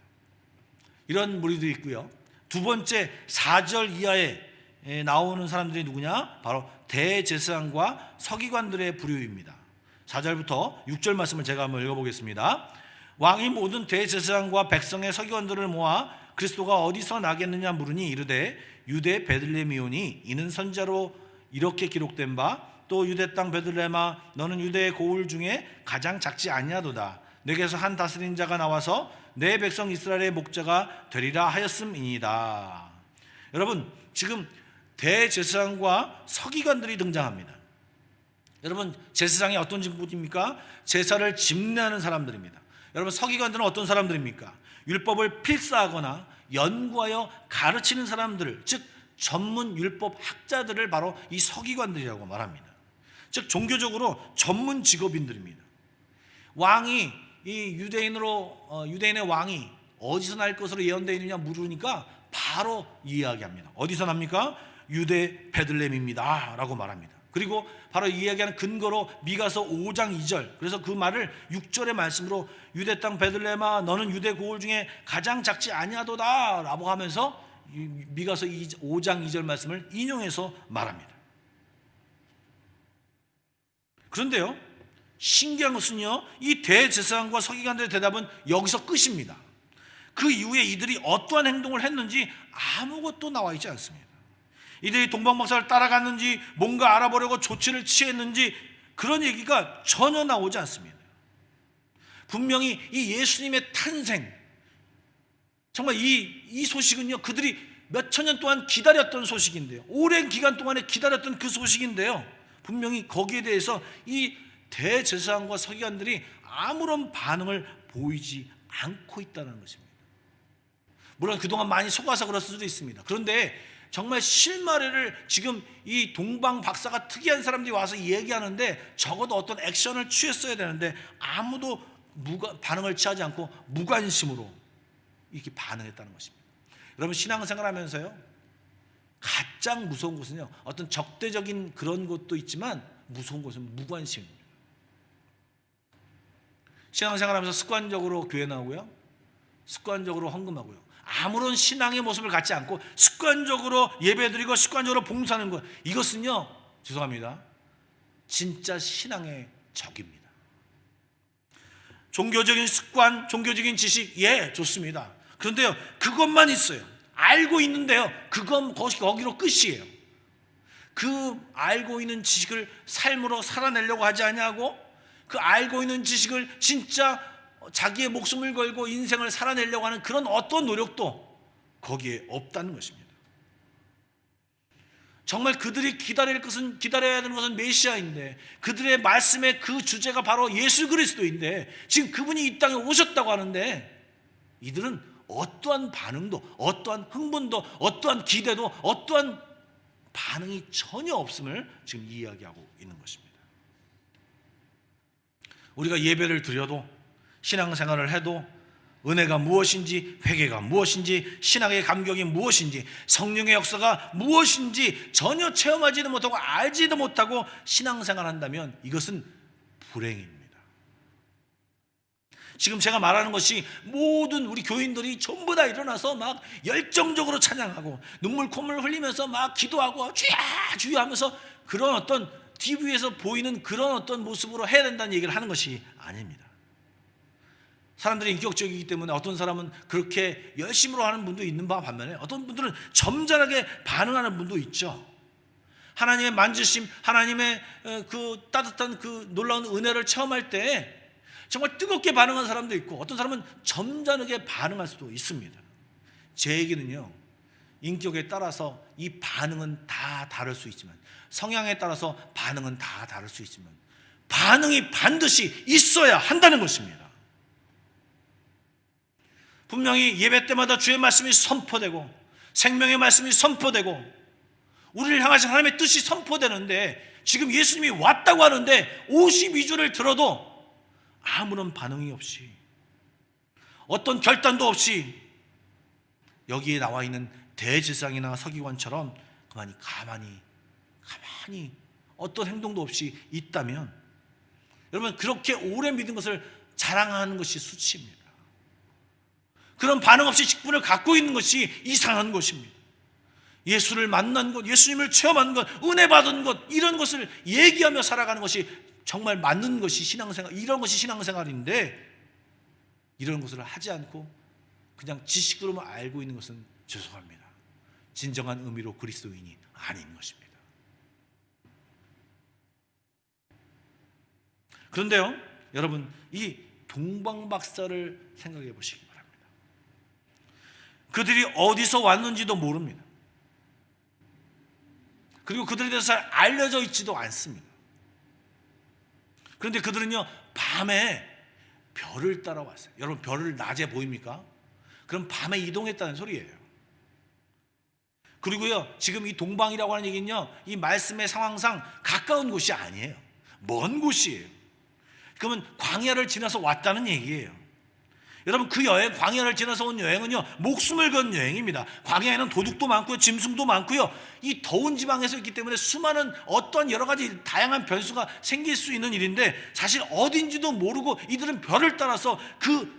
이런 무리도 있고요, 두 번째 4절 이하에 나오는 사람들이 누구냐? 바로 대제사장과 서기관들의 부류입니다. 4절부터 6절 말씀을 제가 한번 읽어보겠습니다. 왕이 모든 대제사장과 백성의 서기관들을 모아 그리스도가 어디서 나겠느냐 물으니 이르되 유대 베들레헴이오니 이는 선자로 이렇게 기록된 바 또 유대 땅 베들레헴아 너는 유대의 고을 중에 가장 작지 아니하도다. 내게서 한 다스린 자가 나와서 내 백성 이스라엘의 목자가 되리라 하였음이니이다. 여러분, 지금 대제사장과 서기관들이 등장합니다. 여러분, 제사장이 어떤 직분입니까? 제사를 집례하는 사람들입니다. 여러분, 서기관들은 어떤 사람들입니까? 율법을 필사하거나 연구하여 가르치는 사람들, 즉 전문 율법 학자들을 바로 이 서기관들이라고 말합니다. 즉 종교적으로 전문 직업인들입니다. 왕이 이 유대인의 왕이 어디서 날 것으로 예언되어 있느냐 물으니까 바로 이야기합니다. 어디서 납니까? 유대 베들레헴입니다 라고 말합니다. 그리고 바로 이야기하는 근거로 미가서 5장 2절, 그래서 그 말을 6절의 말씀으로 유대 땅 베들레헴아 너는 유대 고을 중에 가장 작지 아니하도다 라고 하면서 미가서 5장 2절 말씀을 인용해서 말합니다. 그런데요, 신기한 것은요, 이 대제사장과 서기관들의 대답은 여기서 끝입니다. 그 이후에 이들이 어떠한 행동을 했는지 아무것도 나와 있지 않습니다. 이들이 동방박사를 따라갔는지 뭔가 알아보려고 조치를 취했는지 그런 얘기가 전혀 나오지 않습니다. 분명히 이 예수님의 탄생, 정말 이 소식은요, 그들이 몇천 년 동안 기다렸던 소식인데요, 오랜 기간 동안에 기다렸던 그 소식인데요, 분명히 거기에 대해서 이 대제사장과 서기관들이 아무런 반응을 보이지 않고 있다는 것입니다. 물론 그동안 많이 속아서 그랬을 수도 있습니다. 그런데 정말 실마리를 지금 이 동방 박사가 특이한 사람들이 와서 얘기하는데 적어도 어떤 액션을 취했어야 되는데 아무도 반응을 취하지 않고 무관심으로 이렇게 반응했다는 것입니다. 여러분, 신앙생활 하면서요, 가장 무서운 것은요, 어떤 적대적인 그런 것도 있지만 무서운 것은 무관심입니다. 신앙생활 하면서 습관적으로 교회 나오고요, 습관적으로 헌금하고요, 아무런 신앙의 모습을 갖지 않고 습관적으로 예배드리고 습관적으로 봉사하는 것, 이것은요, 죄송합니다, 진짜 신앙의 적입니다. 종교적인 습관, 종교적인 지식, 예, 좋습니다. 그런데요, 그것만 있어요. 알고 있는데요, 그건 거기로 끝이에요. 그 알고 있는 지식을 삶으로 살아내려고 하지 아니하고, 그 알고 있는 지식을 진짜 자기의 목숨을 걸고 인생을 살아내려고 하는 그런 어떤 노력도 거기에 없다는 것입니다. 정말 그들이 기다려야 되는 것은 메시아인데, 그들의 말씀의 그 주제가 바로 예수 그리스도인데, 지금 그분이 이 땅에 오셨다고 하는데 이들은 어떠한 반응도, 어떠한 흥분도, 어떠한 기대도, 어떠한 반응이 전혀 없음을 지금 이야기하고 있는 것입니다. 우리가 예배를 드려도, 신앙생활을 해도, 은혜가 무엇인지, 회개가 무엇인지, 신앙의 감격이 무엇인지, 성령의 역사가 무엇인지 전혀 체험하지도 못하고 알지도 못하고 신앙생활한다면 이것은 불행입니다. 지금 제가 말하는 것이 모든 우리 교인들이 전부 다 일어나서 막 열정적으로 찬양하고 눈물 콧물 흘리면서 막 기도하고 주야 주야 하면서 그런 어떤 TV에서 보이는 그런 어떤 모습으로 해야 된다는 얘기를 하는 것이 아닙니다. 사람들이 인격적이기 때문에 어떤 사람은 그렇게 열심으로 하는 분도 있는 바 반면에 어떤 분들은 점잖하게 반응하는 분도 있죠. 하나님의 만지심, 하나님의 그 따뜻한 그 놀라운 은혜를 체험할 때 정말 뜨겁게 반응하는 사람도 있고, 어떤 사람은 점잖하게 반응할 수도 있습니다. 제 얘기는요, 인격에 따라서 이 반응은 다 다를 수 있지만, 성향에 따라서 반응은 다 다를 수 있지만 반응이 반드시 있어야 한다는 것입니다. 분명히 예배 때마다 주의 말씀이 선포되고 생명의 말씀이 선포되고 우리를 향하신 하나님의 뜻이 선포되는데, 지금 예수님이 왔다고 하는데 52주를 들어도 아무런 반응이 없이, 어떤 결단도 없이 여기에 나와 있는 대제사장이나 서기관처럼 가만히 어떤 행동도 없이 있다면, 여러분, 그렇게 오래 믿은 것을 자랑하는 것이 수치입니다. 그런 반응 없이 직분을 갖고 있는 것이 이상한 것입니다. 예수를 만난 것, 예수님을 체험한 것, 은혜 받은 것, 이런 것을 얘기하며 살아가는 것이 정말 맞는 것이 신앙생활, 이런 것이 신앙생활인데 이런 것을 하지 않고 그냥 지식으로만 알고 있는 것은 죄송합니다. 진정한 의미로 그리스도인이 아닌 것입니다. 그런데요, 여러분, 이 동방박사를 생각해 보시기 바랍니다. 그들이 어디서 왔는지도 모릅니다. 그리고 그들에 대해서 잘 알려져 있지도 않습니다. 그런데 그들은요, 밤에 별을 따라왔어요. 여러분, 별을 낮에 보입니까? 그럼 밤에 이동했다는 소리예요. 그리고요, 지금 이 동방이라고 하는 얘기는요, 이 말씀의 상황상 가까운 곳이 아니에요. 먼 곳이에요. 그러면 광야를 지나서 왔다는 얘기예요. 여러분, 그 여행, 광야를 지나서 온 여행은요, 목숨을 건 여행입니다. 광야에는 도둑도 많고요, 짐승도 많고요, 이 더운 지방에서 있기 때문에 수많은 어떤 여러 가지 다양한 변수가 생길 수 있는 일인데, 사실 어딘지도 모르고 이들은 별을 따라서 그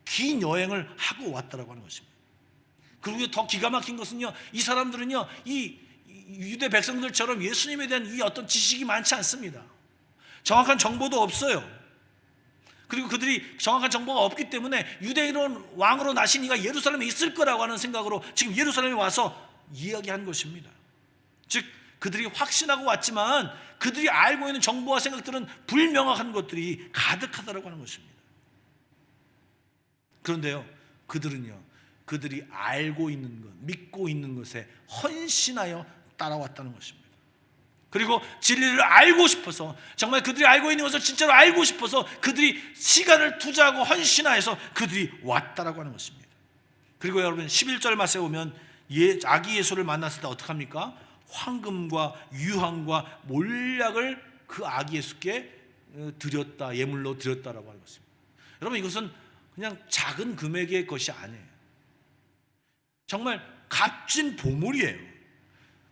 긴 여행을 하고 왔다라고 하는 것입니다. 그리고 더 기가 막힌 것은요, 이 사람들은요, 이 유대 백성들처럼 예수님에 대한 이 어떤 지식이 많지 않습니다. 정확한 정보도 없어요. 그리고 그들이 정확한 정보가 없기 때문에 유대인 왕으로 나신 이가 예루살렘에 있을 거라고 하는 생각으로 지금 예루살렘에 와서 이야기한 것입니다. 즉, 그들이 확신하고 왔지만 그들이 알고 있는 정보와 생각들은 불명확한 것들이 가득하다고 하는 것입니다. 그런데요, 그들은요, 그들이 알고 있는 것, 믿고 있는 것에 헌신하여 따라왔다는 것입니다. 그리고 진리를 알고 싶어서, 정말 그들이 알고 있는 것을 진짜로 알고 싶어서 그들이 시간을 투자하고 헌신하여서 그들이 왔다라고 하는 것입니다. 그리고 여러분, 11절 말씀에 보면 아기 예수를 만났을 때 어떡합니까? 황금과 유황과 몰약을 그 아기 예수께 드렸다, 예물로 드렸다라고 하는 것입니다. 여러분, 이것은 그냥 작은 금액의 것이 아니에요. 정말 값진 보물이에요.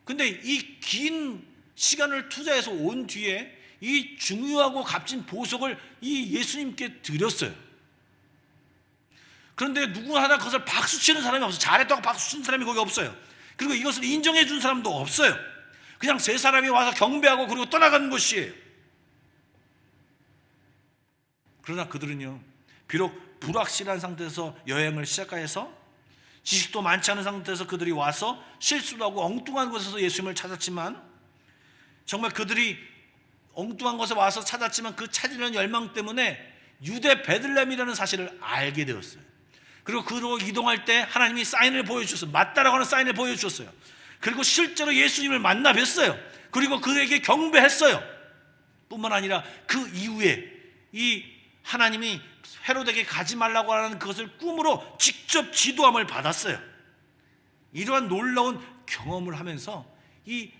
근데 이 긴 시간을 투자해서 온 뒤에 이 중요하고 값진 보석을 이 예수님께 드렸어요. 그런데 누구 하나 그것을 박수치는 사람이 없어요. 잘했다고 박수치는 사람이 거기 없어요. 그리고 이것을 인정해 준 사람도 없어요. 그냥 세 사람이 와서 경배하고 그리고 떠나가는 것이에요. 그러나 그들은요, 비록 불확실한 상태에서 여행을 시작해서 지식도 많지 않은 상태에서 그들이 와서 실수도 하고 엉뚱한 곳에서 예수님을 찾았지만, 정말 그들이 엉뚱한 곳에 와서 찾았지만 그 찾으려는 열망 때문에 유대 베들레헴이라는 사실을 알게 되었어요. 그리고 그로 이동할 때 하나님이 사인을 보여주셨어요. 맞다라고 하는 사인을 보여주셨어요. 그리고 실제로 예수님을 만나 뵀어요. 그리고 그에게 경배했어요. 뿐만 아니라 그 이후에 이 하나님이 헤롯에게 가지 말라고 하는 그것을 꿈으로 직접 지도함을 받았어요. 이러한 놀라운 경험을 하면서 이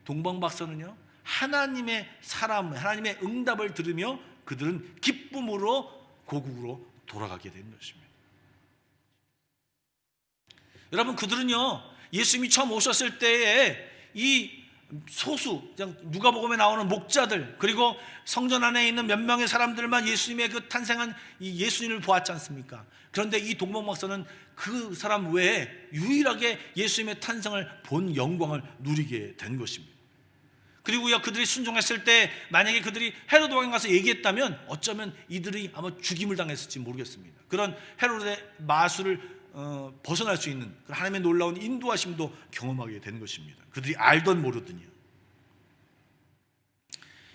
동방박사는요, 하나님의 사람, 하나님의 응답을 들으며 그들은 기쁨으로 고국으로 돌아가게 된 것입니다. 여러분, 그들은요, 예수님이 처음 오셨을 때에 이 소수, 누가복음에 나오는 목자들, 그리고 성전 안에 있는 몇 명의 사람들만 예수님의 그 탄생한 이 예수님을 보았지 않습니까? 그런데 이 동방박사는 그 사람 외에 유일하게 예수님의 탄생을 본 영광을 누리게 된 것입니다. 그리고요, 그들이 순종했을 때 만약에 그들이 헤로드 왕에 가서 얘기했다면 어쩌면 이들이 아마 죽임을 당했을지 모르겠습니다. 그런 헤롯의 마술을 벗어날 수 있는 하나님의 놀라운 인도하심도 경험하게 된 것입니다. 그들이 알던 모르더니요.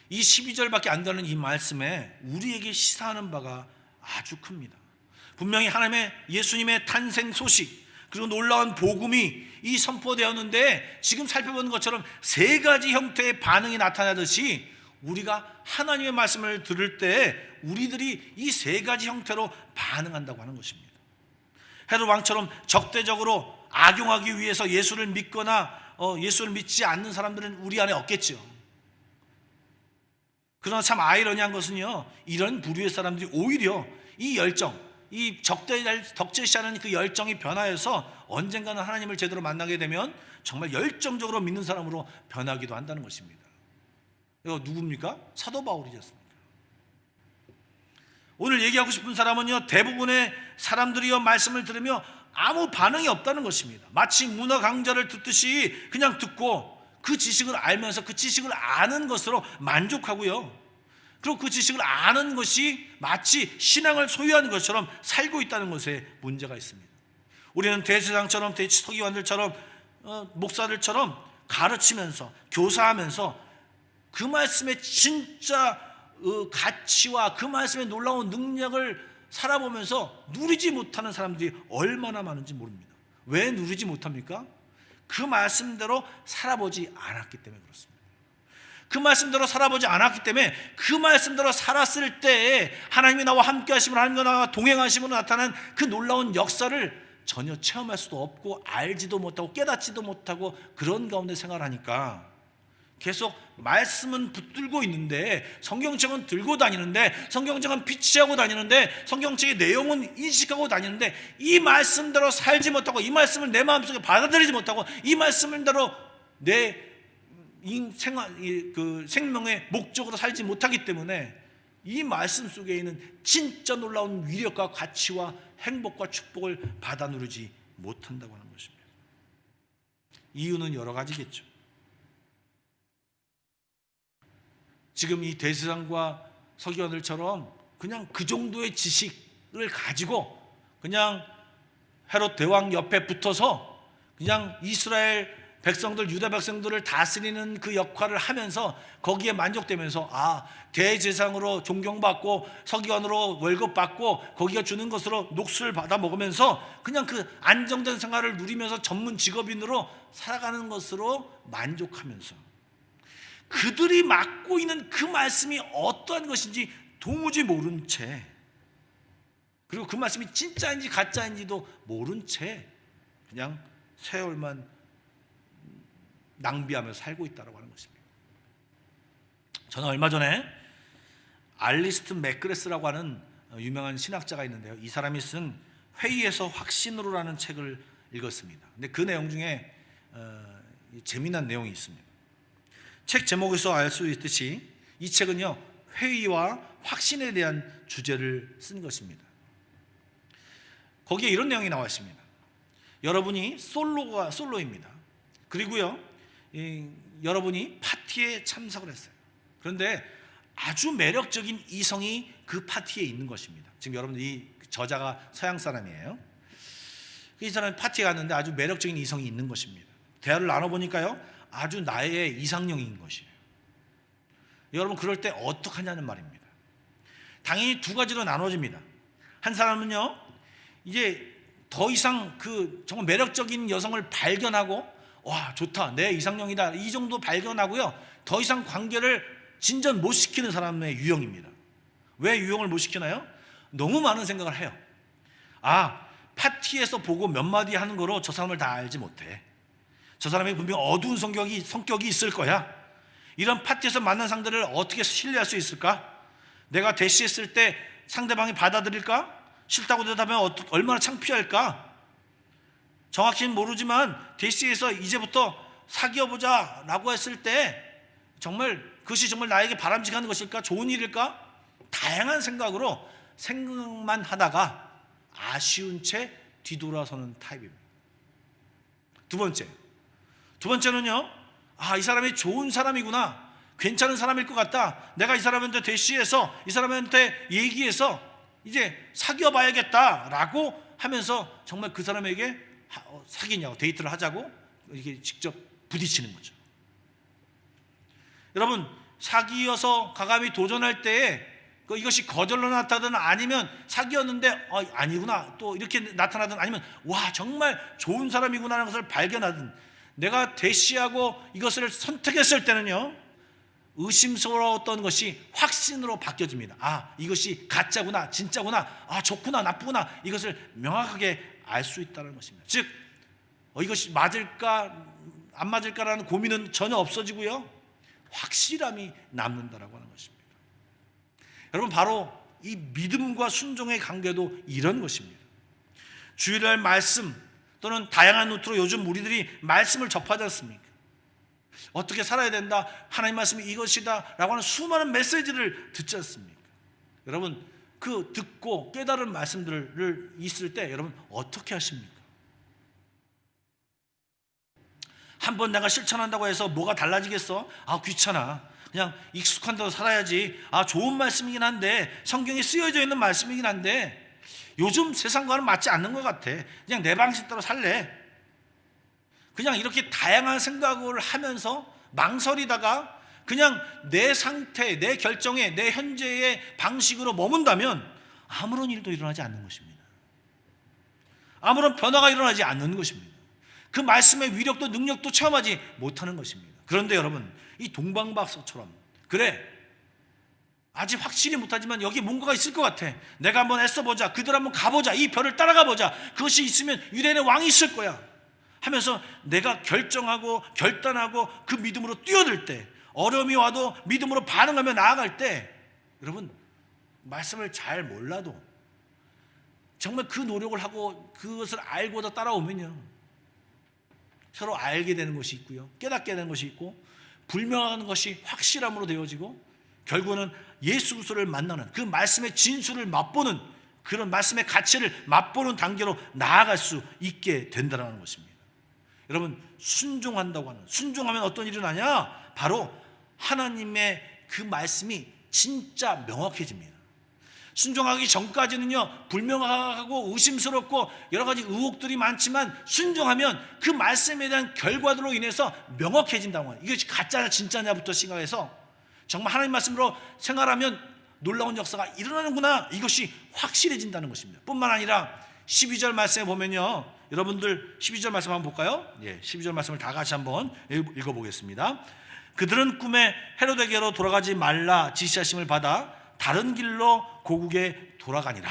이 12절밖에 안 되는 이 말씀에 우리에게 시사하는 바가 아주 큽니다. 분명히 하나님의 예수님의 탄생 소식, 그리고 놀라운 복음이 이 선포되었는데, 지금 살펴보는 것처럼 세 가지 형태의 반응이 나타나듯이 우리가 하나님의 말씀을 들을 때 우리들이 이 세 가지 형태로 반응한다고 하는 것입니다. 헤롯 왕처럼 적대적으로 악용하기 위해서 예수를 믿거나 예수를 믿지 않는 사람들은 우리 안에 없겠죠. 그러나 참 아이러니한 것은요, 이런 부류의 사람들이 오히려 이 열정, 이 적재시하는 그 열정이 변하여서 언젠가는 하나님을 제대로 만나게 되면 정말 열정적으로 믿는 사람으로 변하기도 한다는 것입니다. 이거 누굽니까? 사도 바울이지 않습니까? 오늘 얘기하고 싶은 사람은요, 대부분의 사람들이요 말씀을 들으며 아무 반응이 없다는 것입니다. 마치 문어 강좌를 듣듯이 그냥 듣고 그 지식을 알면서 그 지식을 아는 것으로 만족하고요, 그리고 그 지식을 아는 것이 마치 신앙을 소유하는 것처럼 살고 있다는 것에 문제가 있습니다. 우리는 대제사장처럼 서기관들처럼 목사들처럼 가르치면서 교사하면서 그 말씀의 진짜 가치와 그 말씀의 놀라운 능력을 살아보면서 누리지 못하는 사람들이 얼마나 많은지 모릅니다. 왜 누리지 못합니까? 그 말씀대로 살아보지 않았기 때문에 그렇습니다. 그 말씀대로 살아보지 않았기 때문에 그 말씀대로 살았을 때 하나님이 나와 함께 하심으로, 하나님과 나와 동행하심으로 나타난 그 놀라운 역사를 전혀 체험할 수도 없고 알지도 못하고 깨닫지도 못하고 그런 가운데 생활하니까 계속 말씀은 붙들고 있는데, 성경책은 들고 다니는데, 성경책은 비치하고 다니는데, 성경책의 내용은 인식하고 다니는데, 이 말씀대로 살지 못하고, 이 말씀을 내 마음속에 받아들이지 못하고, 이 말씀대로 내 생명의 목적으로 살지 못하기 때문에 이 말씀 속에 있는 진짜 놀라운 위력과 가치와 행복과 축복을 받아 누리지 못한다고 하는 것입니다. 이유는 여러 가지겠죠. 지금 이 대제사장과 서기관들처럼 그냥 그 정도의 지식을 가지고 그냥 헤롯 대왕 옆에 붙어서 그냥 이스라엘 백성들, 유다 백성들을 다스리는 그 역할을 하면서 거기에 만족되면서 대제사장으로 존경받고 서기관으로 월급 받고 거기가 주는 것으로 녹수를 받아 먹으면서 그냥 그 안정된 생활을 누리면서 전문 직업인으로 살아가는 것으로 만족하면서 그들이 맡고 있는 그 말씀이 어떠한 것인지 도무지 모른 채, 그리고 그 말씀이 진짜인지 가짜인지도 모른 채 그냥 세월만 낭비하면서 살고 있다고 하는 것입니다. 저는 얼마 전에 알리스트 맥그레스라고 하는 유명한 신학자가 있는데요, 이 사람이 쓴 회의에서 확신으로라는 책을 읽었습니다. 근데 그 내용 중에 재미난 내용이 있습니다. 책 제목에서 알 수 있듯이 이 책은요, 회의와 확신에 대한 주제를 쓴 것입니다. 거기에 이런 내용이 나와 있습니다. 여러분이 솔로입니다. 그리고요, 여러분이 파티에 참석을 했어요. 그런데 아주 매력적인 이성이 그 파티에 있는 것입니다. 지금 여러분들 이 저자가 서양 사람이에요. 이 사람이 파티에 갔는데 아주 매력적인 이성이 있는 것입니다. 대화를 나눠보니까요, 아주 나의 이상형인 것이에요. 여러분, 그럴 때 어떻게 하냐는 말입니다. 당연히 두 가지로 나눠집니다. 한 사람은요, 이제 더 이상 그 정말 매력적인 여성을 발견하고 와, 좋다, 내 이상형이다, 이 정도 발견하고요, 더 이상 관계를 진전 못 시키는 사람의 유형입니다. 왜 유형을 못 시키나요? 너무 많은 생각을 해요. 파티에서 보고 몇 마디 하는 거로 저 사람을 다 알지 못해. 저 사람이 분명 어두운 성격이 있을 거야. 이런 파티에서 만난 상대를 어떻게 신뢰할 수 있을까? 내가 대시했을 때 상대방이 받아들일까? 싫다고 대답하면 얼마나 창피할까? 정확히는 모르지만 대시에서 이제부터 사귀어보자 라고 했을 때 정말 그것이 정말 나에게 바람직한 것일까? 좋은 일일까? 다양한 생각만 하다가 아쉬운 채 뒤돌아서는 타입입니다. 두 번째는요, 이 사람이 좋은 사람이구나, 괜찮은 사람일 것 같다, 내가 이 사람한테 대시해서 이 사람한테 얘기해서 이제 사귀어 봐야겠다라고 하면서 정말 그 사람에게 사귀냐고, 데이트를 하자고 이렇게 직접 부딪히는 거죠. 여러분, 사귀어서 과감히 도전할 때에 이것이 거절로 나타나든 아니면 사귀었는데 아니구나 또 이렇게 나타나든, 아니면 와, 정말 좋은 사람이구나 하는 것을 발견하든, 내가 대시하고 이것을 선택했을 때는요, 의심스러웠던 것이 확신으로 바뀌어집니다. 이것이 가짜구나, 진짜구나, 좋구나, 나쁘구나, 이것을 명확하게 알 수 있다는 것입니다. 즉, 이것이 맞을까 안 맞을까라는 고민은 전혀 없어지고요, 확실함이 남는다라고 하는 것입니다. 여러분, 바로 이 믿음과 순종의 관계도 이런 것입니다. 주일날 말씀 또는 다양한 루트로 요즘 우리들이 말씀을 접하지 않습니까? 어떻게 살아야 된다, 하나님 말씀이 이것이다 라고 하는 수많은 메시지를 듣지 않습니까? 여러분, 그 듣고 깨달은 말씀들을 있을 때 여러분 어떻게 하십니까? 한번 내가 실천한다고 해서 뭐가 달라지겠어? 아, 귀찮아. 그냥 익숙한 대로 살아야지. 아, 좋은 말씀이긴 한데, 성경에 쓰여져 있는 말씀이긴 한데 요즘 세상과는 맞지 않는 것 같아. 그냥 내 방식대로 살래. 그냥 이렇게 다양한 생각을 하면서 망설이다가 그냥 내 상태, 내 결정에, 내 현재의 방식으로 머문다면 아무런 일도 일어나지 않는 것입니다. 아무런 변화가 일어나지 않는 것입니다. 그 말씀의 위력도 능력도 체험하지 못하는 것입니다. 그런데 여러분, 이 동방박사처럼, 그래, 아직 확실히 못하지만 여기 뭔가가 있을 것 같아. 내가 한번 애써보자. 그들 한번 가보자. 이 별을 따라가 보자. 그것이 있으면 유대인의 왕이 있을 거야 하면서 내가 결정하고 결단하고 그 믿음으로 뛰어들 때, 어려움이 와도 믿음으로 반응하며 나아갈 때, 여러분, 말씀을 잘 몰라도 정말 그 노력을 하고 그것을 알고도 따라오면요, 서로 알게 되는 것이 있고요, 깨닫게 되는 것이 있고, 불명하는 것이 확실함으로 되어지고, 결국은 예수 그리스도를 만나는 그 말씀의 진수를 맛보는, 그런 말씀의 가치를 맛보는 단계로 나아갈 수 있게 된다는 것입니다. 여러분, 순종한다고 하는, 순종하면 어떤 일이 나냐? 바로 하나님의 그 말씀이 진짜 명확해집니다. 순종하기 전까지는요, 불명하고 의심스럽고 여러 가지 의혹들이 많지만, 순종하면 그 말씀에 대한 결과들로 인해서 명확해진다고 해요. 이것이 가짜냐 진짜냐부터 시작해서 정말 하나님 말씀으로 생활하면 놀라운 역사가 일어나는구나, 이것이 확실해진다는 것입니다. 뿐만 아니라 12절 말씀에 보면요, 여러분들 12절 말씀 한번 볼까요? 12절 말씀을 다 같이 한번 읽어보겠습니다. 그들은 꿈에 헤로데게로 돌아가지 말라 지시하심을 받아 다른 길로 고국에 돌아가니라.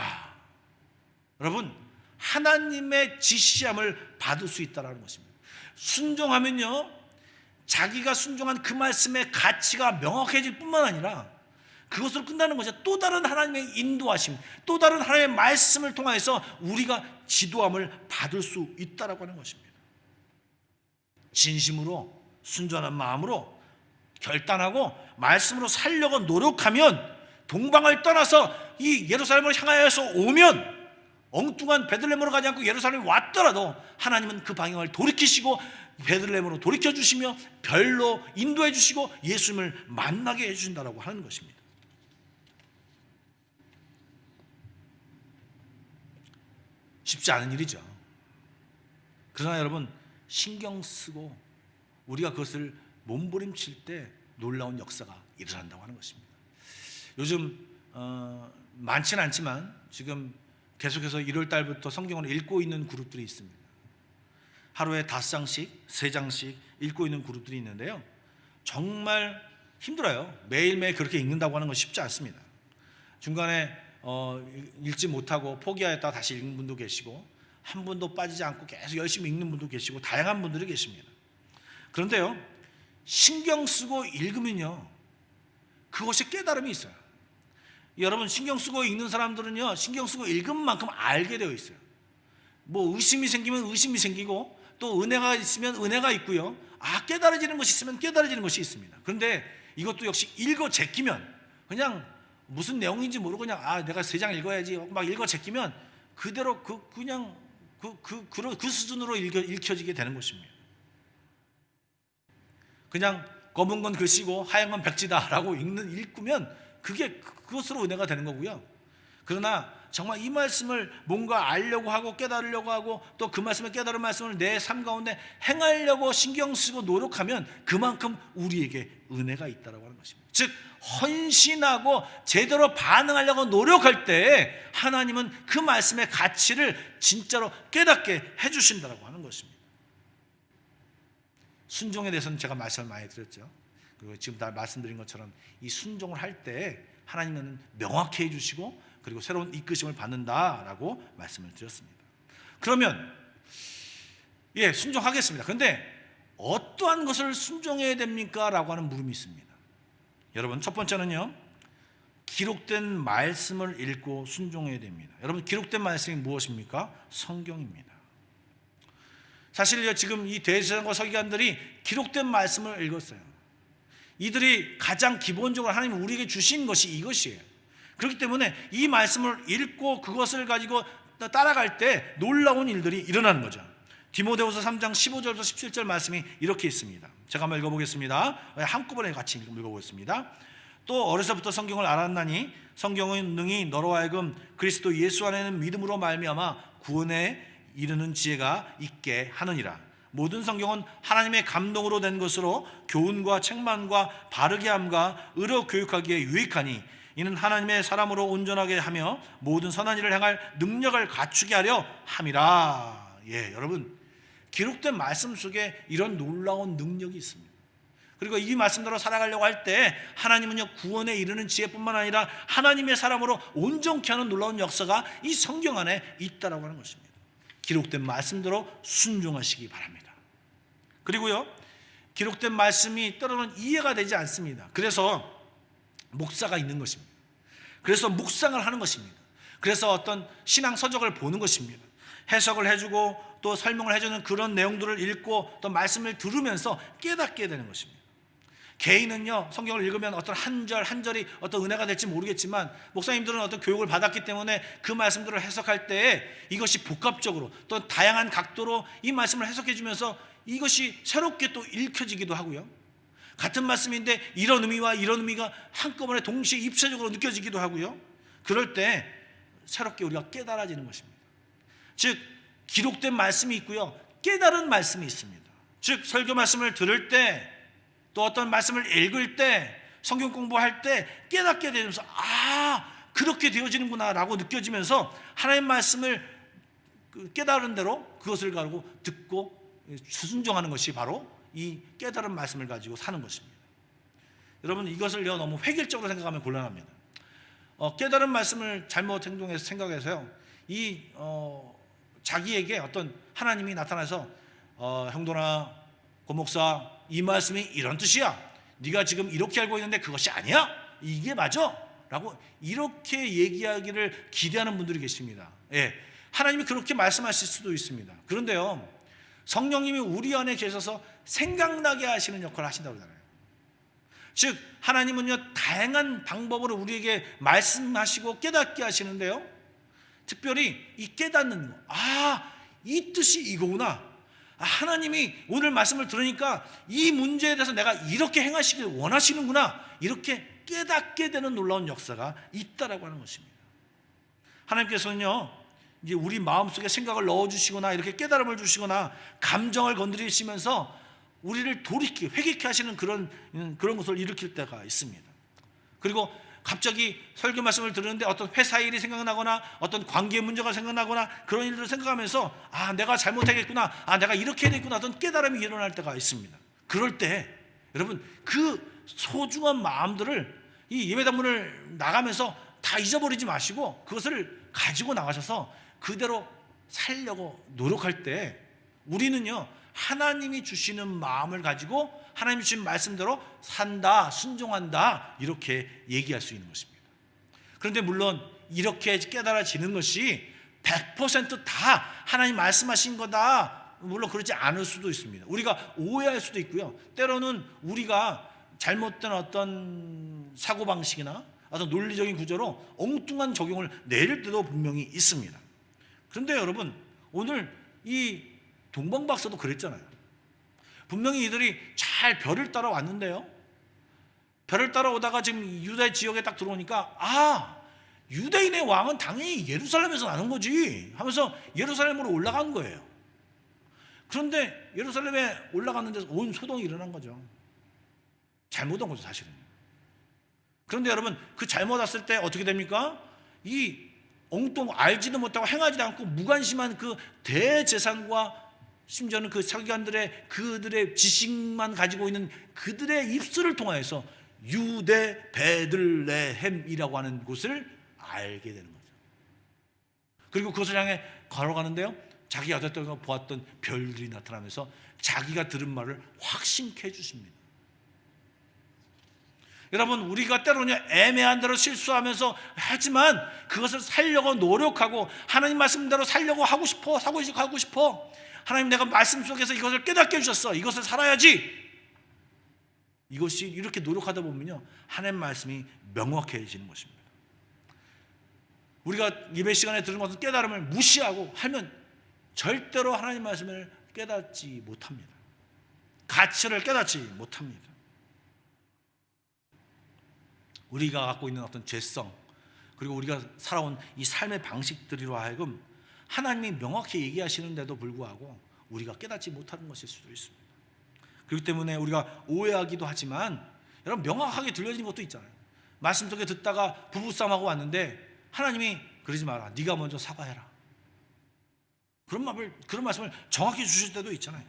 여러분, 하나님의 지시함을 받을 수 있다는 것입니다. 순종하면요, 자기가 순종한 그 말씀의 가치가 명확해질 뿐만 아니라 그것으로 끝나는 것이 또 다른 하나님의 인도하심, 또 다른 하나님의 말씀을 통해서 우리가 지도함을 받을 수 있다라고 하는 것입니다. 진심으로 순전한 마음으로 결단하고 말씀으로 살려고 노력하면, 동방을 떠나서 이 예루살렘을 향하여서 오면, 엉뚱한 베들레헴으로 가지 않고 예루살렘에 왔더라도 하나님은 그 방향을 돌이키시고 베들레헴으로 돌이켜주시며 별로 인도해 주시고 예수님을 만나게 해주신다고 하는 것입니다. 쉽지 않은 일이죠. 그러나 여러분, 신경 쓰고 우리가 그것을 몸부림칠 때 놀라운 역사가 일어난다고 하는 것입니다. 요즘 많지는 않지만 지금 계속해서 1월 달부터 성경을 읽고 있는 그룹들이 있습니다. 하루에 5장씩, 3장씩 읽고 있는 그룹들이 있는데요, 정말 힘들어요. 매일매일 그렇게 읽는다고 하는 건 쉽지 않습니다. 중간에 읽지 못하고 포기하였다가 다시 읽는 분도 계시고, 한 분도 빠지지 않고 계속 열심히 읽는 분도 계시고, 다양한 분들이 계십니다. 그런데요, 신경 쓰고 읽으면요, 그것이 깨달음이 있어요. 여러분, 신경 쓰고 읽는 사람들은요, 신경 쓰고 읽은 만큼 알게 되어 있어요. 뭐 의심이 생기면 의심이 생기고, 또 은혜가 있으면 은혜가 있고요, 깨달아지는 것이 있으면 깨달아지는 것이 있습니다. 그런데 이것도 역시 읽어 제끼면, 그냥 무슨 내용인지 모르고 그냥 내가 3장 읽어야지 막 읽어 제끼면 그대로 그냥 그 수준으로 읽혀지게 되는 것입니다. 그냥 검은 건 글씨고 하얀 건 백지다라고 읽으면 그것으로 은혜가 되는 거고요. 그러나 정말 이 말씀을 뭔가 알려고 하고 깨달으려고 하고, 또 그 말씀을 깨달은 말씀을 내 삶 가운데 행하려고 신경 쓰고 노력하면 그만큼 우리에게 은혜가 있다라고 하는 것입니다. 즉, 헌신하고 제대로 반응하려고 노력할 때 하나님은 그 말씀의 가치를 진짜로 깨닫게 해주신다라고 하는 것입니다. 순종에 대해서는 제가 말씀을 많이 드렸죠. 그리고 지금 다 말씀드린 것처럼 이 순종을 할 때 하나님은 명확히 해주시고, 그리고 새로운 이끄심을 받는다라고 말씀을 드렸습니다. 그러면 순종하겠습니다. 그런데 어떠한 것을 순종해야 됩니까? 라고 하는 물음이 있습니다. 여러분, 첫 번째는요, 기록된 말씀을 읽고 순종해야 됩니다. 여러분, 기록된 말씀이 무엇입니까? 성경입니다. 사실 지금 이 대제사장과 서기관들이 기록된 말씀을 읽었어요. 이들이 가장 기본적으로 하나님이 우리에게 주신 것이 이것이에요. 그렇기 때문에 이 말씀을 읽고 그것을 가지고 따라갈 때 놀라운 일들이 일어나는 거죠. 디모데후서 3장 15절부터 17절 말씀이 이렇게 있습니다. 제가 한번 읽어보겠습니다. 한꺼번에 같이 읽어보겠습니다. 또 어려서부터 성경을 알았나니 성경은 능히 너로 하여금 그리스도 예수 안에는 믿음으로 말미암아 구원에 이르는 지혜가 있게 하느니라. 모든 성경은 하나님의 감동으로 된 것으로 교훈과 책망과 바르게 함과 의로 교육하기에 유익하니 이는 하나님의 사람으로 온전하게 하며 모든 선한 일을 행할 능력을 갖추게 하려 함이라. 여러분, 기록된 말씀 속에 이런 놀라운 능력이 있습니다. 그리고 이 말씀대로 살아가려고 할 때 하나님은요, 구원에 이르는 지혜뿐만 아니라 하나님의 사람으로 온전케 하는 놀라운 역사가 이 성경 안에 있다라고 하는 것입니다. 기록된 말씀대로 순종하시기 바랍니다. 그리고요, 기록된 말씀이 때로는 이해가 되지 않습니다. 그래서 목사가 있는 것입니다. 그래서 묵상을 하는 것입니다. 그래서 어떤 신앙 서적을 보는 것입니다. 해석을 해주고 또 설명을 해주는 그런 내용들을 읽고 또 말씀을 들으면서 깨닫게 되는 것입니다. 개인은요, 성경을 읽으면 어떤 한 절 한 절이 어떤 은혜가 될지 모르겠지만 목사님들은 어떤 교육을 받았기 때문에 그 말씀들을 해석할 때에 이것이 복합적으로 또 다양한 각도로 이 말씀을 해석해 주면서 이것이 새롭게 또 읽혀지기도 하고요, 같은 말씀인데 이런 의미와 이런 의미가 한꺼번에 동시에 입체적으로 느껴지기도 하고요, 그럴 때 새롭게 우리가 깨달아지는 것입니다. 즉, 기록된 말씀이 있고요, 깨달은 말씀이 있습니다. 즉, 설교 말씀을 들을 때 또 어떤 말씀을 읽을 때 성경 공부할 때 깨닫게 되면서 그렇게 되어지는구나 라고 느껴지면서 하나님 말씀을 깨달은 대로 그것을 가지고 듣고 순종하는 것이 바로 이 깨달은 말씀을 가지고 사는 것입니다. 여러분, 이것을요, 너무 획일적으로 생각하면 곤란합니다. 깨달은 말씀을 잘못 행동해서 생각해서요, 자기에게 어떤 하나님이 나타나서 형도나 고목사, 이 말씀이 이런 뜻이야, 네가 지금 이렇게 알고 있는데 그것이 아니야, 이게 맞아 라고 이렇게 얘기하기를 기대하는 분들이 계십니다. 하나님이 그렇게 말씀하실 수도 있습니다. 그런데요, 성령님이 우리 안에 계셔서 생각나게 하시는 역할을 하신다고 하잖아요. 즉, 하나님은요, 다양한 방법으로 우리에게 말씀하시고 깨닫게 하시는데요, 특별히 이 깨닫는 거, 이 뜻이 이거구나, 하나님이 오늘 말씀을 들으니까 이 문제에 대해서 내가 이렇게 행하시길 원하시는구나, 이렇게 깨닫게 되는 놀라운 역사가 있다라고 하는 것입니다. 하나님께서는요, 이제 우리 마음속에 생각을 넣어주시거나 이렇게 깨달음을 주시거나 감정을 건드리시면서 우리를 돌이키게, 회개케 하시는 그런 것을 일으킬 때가 있습니다. 그리고 갑자기 설교 말씀을 들으는데 어떤 회사 일이 생각나거나 어떤 관계 문제가 생각나거나 그런 일들을 생각하면서 내가 잘못하겠구나, 내가 이렇게 해야 되겠구나, 어떤 깨달음이 일어날 때가 있습니다. 그럴 때 여러분, 그 소중한 마음들을 이 예배당문을 나가면서 다 잊어버리지 마시고 그것을 가지고 나가셔서 그대로 살려고 노력할 때 우리는요, 하나님이 주시는 마음을 가지고 하나님이 주신 말씀대로 산다, 순종한다, 이렇게 얘기할 수 있는 것입니다. 그런데 물론 이렇게 깨달아지는 것이 100% 다 하나님 말씀하신 거다, 물론 그렇지 않을 수도 있습니다. 우리가 오해할 수도 있고요, 때로는 우리가 잘못된 어떤 사고방식이나 어떤 논리적인 구조로 엉뚱한 적용을 내릴 때도 분명히 있습니다. 그런데 여러분, 오늘 이 동방박사도 그랬잖아요. 분명히 이들이 잘 별을 따라 왔는데요, 별을 따라오다가 지금 유대 지역에 딱 들어오니까 유대인의 왕은 당연히 예루살렘에서 나는 거지 하면서 예루살렘으로 올라간 거예요. 그런데 예루살렘에 올라갔는 데서 온 소동이 일어난 거죠. 잘못 온 거죠, 사실은. 그런데 여러분, 그 잘못 왔을 때 어떻게 됩니까? 이 알지도 못하고 행하지도 않고 무관심한 그 대제사장과 심지어는 그 서기관들의 그들의 지식만 가지고 있는 그들의 입술을 통하여서 유대 베들레헴이라고 하는 곳을 알게 되는 거죠. 그리고 그것을 향해 걸어가는데요, 자기가 보았던 별들이 나타나면서 자기가 들은 말을 확신케 해주십니다. 여러분, 우리가 때로는 애매한 대로 실수하면서 하지만 그것을 살려고 노력하고 하나님 말씀대로 살려고 하고 싶어, 하고 싶어. 하나님, 내가 말씀 속에서 이것을 깨닫게 해주셨어, 이것을 살아야지. 이것이 이렇게 노력하다 보면요, 하나님 말씀이 명확해지는 것입니다. 우리가 예배 시간에 들은 것은 깨달음을 무시하고 하면 절대로 하나님 말씀을 깨닫지 못합니다. 가치를 깨닫지 못합니다. 우리가 갖고 있는 어떤 죄성, 그리고 우리가 살아온 이 삶의 방식들이로 하여금 하나님이 명확히 얘기하시는데도 불구하고 우리가 깨닫지 못하는 것일 수도 있습니다. 그렇기 때문에 우리가 오해하기도 하지만 여러분, 명확하게 들려지는 것도 있잖아요. 말씀 속에 듣다가 부부싸움하고 왔는데 하나님이 그러지 마라, 네가 먼저 사과해라, 그런 말씀을 정확히 주실 때도 있잖아요.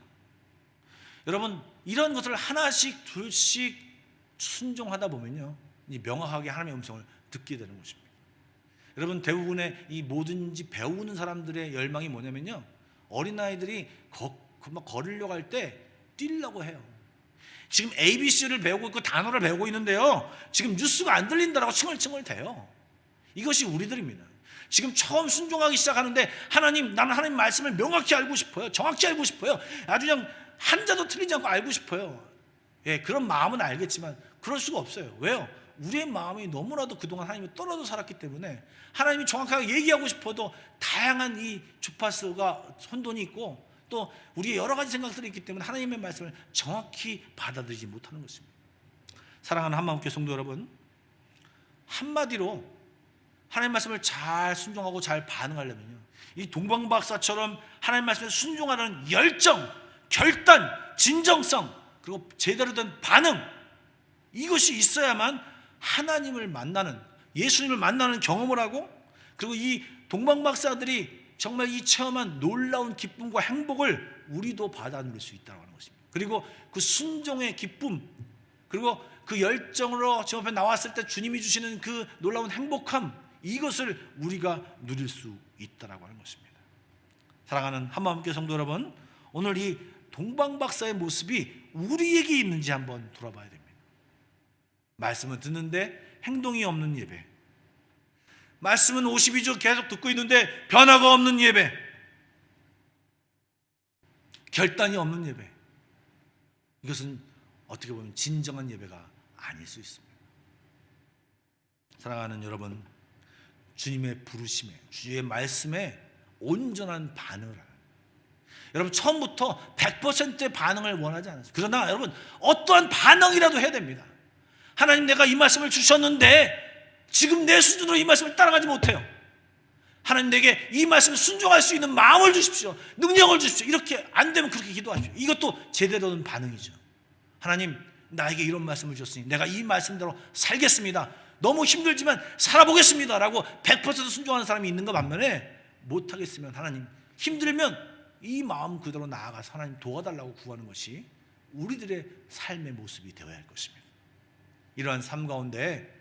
여러분, 이런 것을 하나씩 둘씩 순종하다 보면요, 이 명확하게 하나님의 음성을 듣게 되는 것입니다. 여러분, 대부분의 이 뭐든지 배우는 사람들의 열망이 뭐냐면요, 어린아이들이 막 걸으려고 할 때 뛰려고 해요. 지금 ABC를 배우고 있고 단어를 배우고 있는데요, 지금 뉴스가 안 들린다라고 칭얼칭얼 대요. 이것이 우리들입니다. 지금 처음 순종하기 시작하는데 하나님, 나는 하나님 말씀을 명확히 알고 싶어요. 정확히 알고 싶어요. 아주 그냥 한자도 틀리지 않고 알고 싶어요. 예, 그런 마음은 알겠지만 그럴 수가 없어요. 왜요? 우리의 마음이 너무나도 그동안 하나님이 떨어져 살았기 때문에 하나님이 정확하게 얘기하고 싶어도 다양한 이 주파수가 혼돈이 있고 또 우리의 여러 가지 생각들이 있기 때문에 하나님의 말씀을 정확히 받아들이지 못하는 것입니다. 사랑하는 한마음교회 성도 여러분, 한마디로 하나님 말씀을 잘 순종하고 잘 반응하려면요, 이 동방박사처럼 하나님 말씀에 순종하는 열정, 결단, 진정성, 그리고 제대로 된 반응, 이것이 있어야만 하나님을 만나는, 예수님을 만나는 경험을 하고, 그리고 이 동방박사들이 정말 이 체험한 놀라운 기쁨과 행복을 우리도 받아 누릴 수 있다고 하는 것입니다. 그리고 그 순종의 기쁨, 그리고 그 열정으로 저 앞에 나왔을 때 주님이 주시는 그 놀라운 행복함, 이것을 우리가 누릴 수 있다고 하는 것입니다. 사랑하는 한마음교회 성도 여러분, 오늘 이 동방박사의 모습이 우리에게 있는지 한번 돌아봐야 됩니다. 말씀은 듣는데 행동이 없는 예배, 말씀은 52주 계속 듣고 있는데 변화가 없는 예배, 결단이 없는 예배, 이것은 어떻게 보면 진정한 예배가 아닐 수 있습니다. 사랑하는 여러분, 주님의 부르심에, 주의 말씀에 온전한 반응을 하는, 여러분 처음부터 100%의 반응을 원하지 않습니다. 그러나 여러분 어떠한 반응이라도 해야 됩니다. 하나님, 내가 이 말씀을 주셨는데 지금 내 수준으로 이 말씀을 따라가지 못해요. 하나님, 내게 이 말씀을 순종할 수 있는 마음을 주십시오, 능력을 주십시오. 이렇게 안 되면 그렇게 기도하십시오. 이것도 제대로 된 반응이죠. 하나님, 나에게 이런 말씀을 주셨으니 내가 이 말씀대로 살겠습니다, 너무 힘들지만 살아보겠습니다 라고 100% 순종하는 사람이 있는 것 반면에, 못하겠으면 하나님, 힘들면 이 마음 그대로 나아가서 하나님 도와달라고 구하는 것이 우리들의 삶의 모습이 되어야 할 것입니다. 이러한 삶 가운데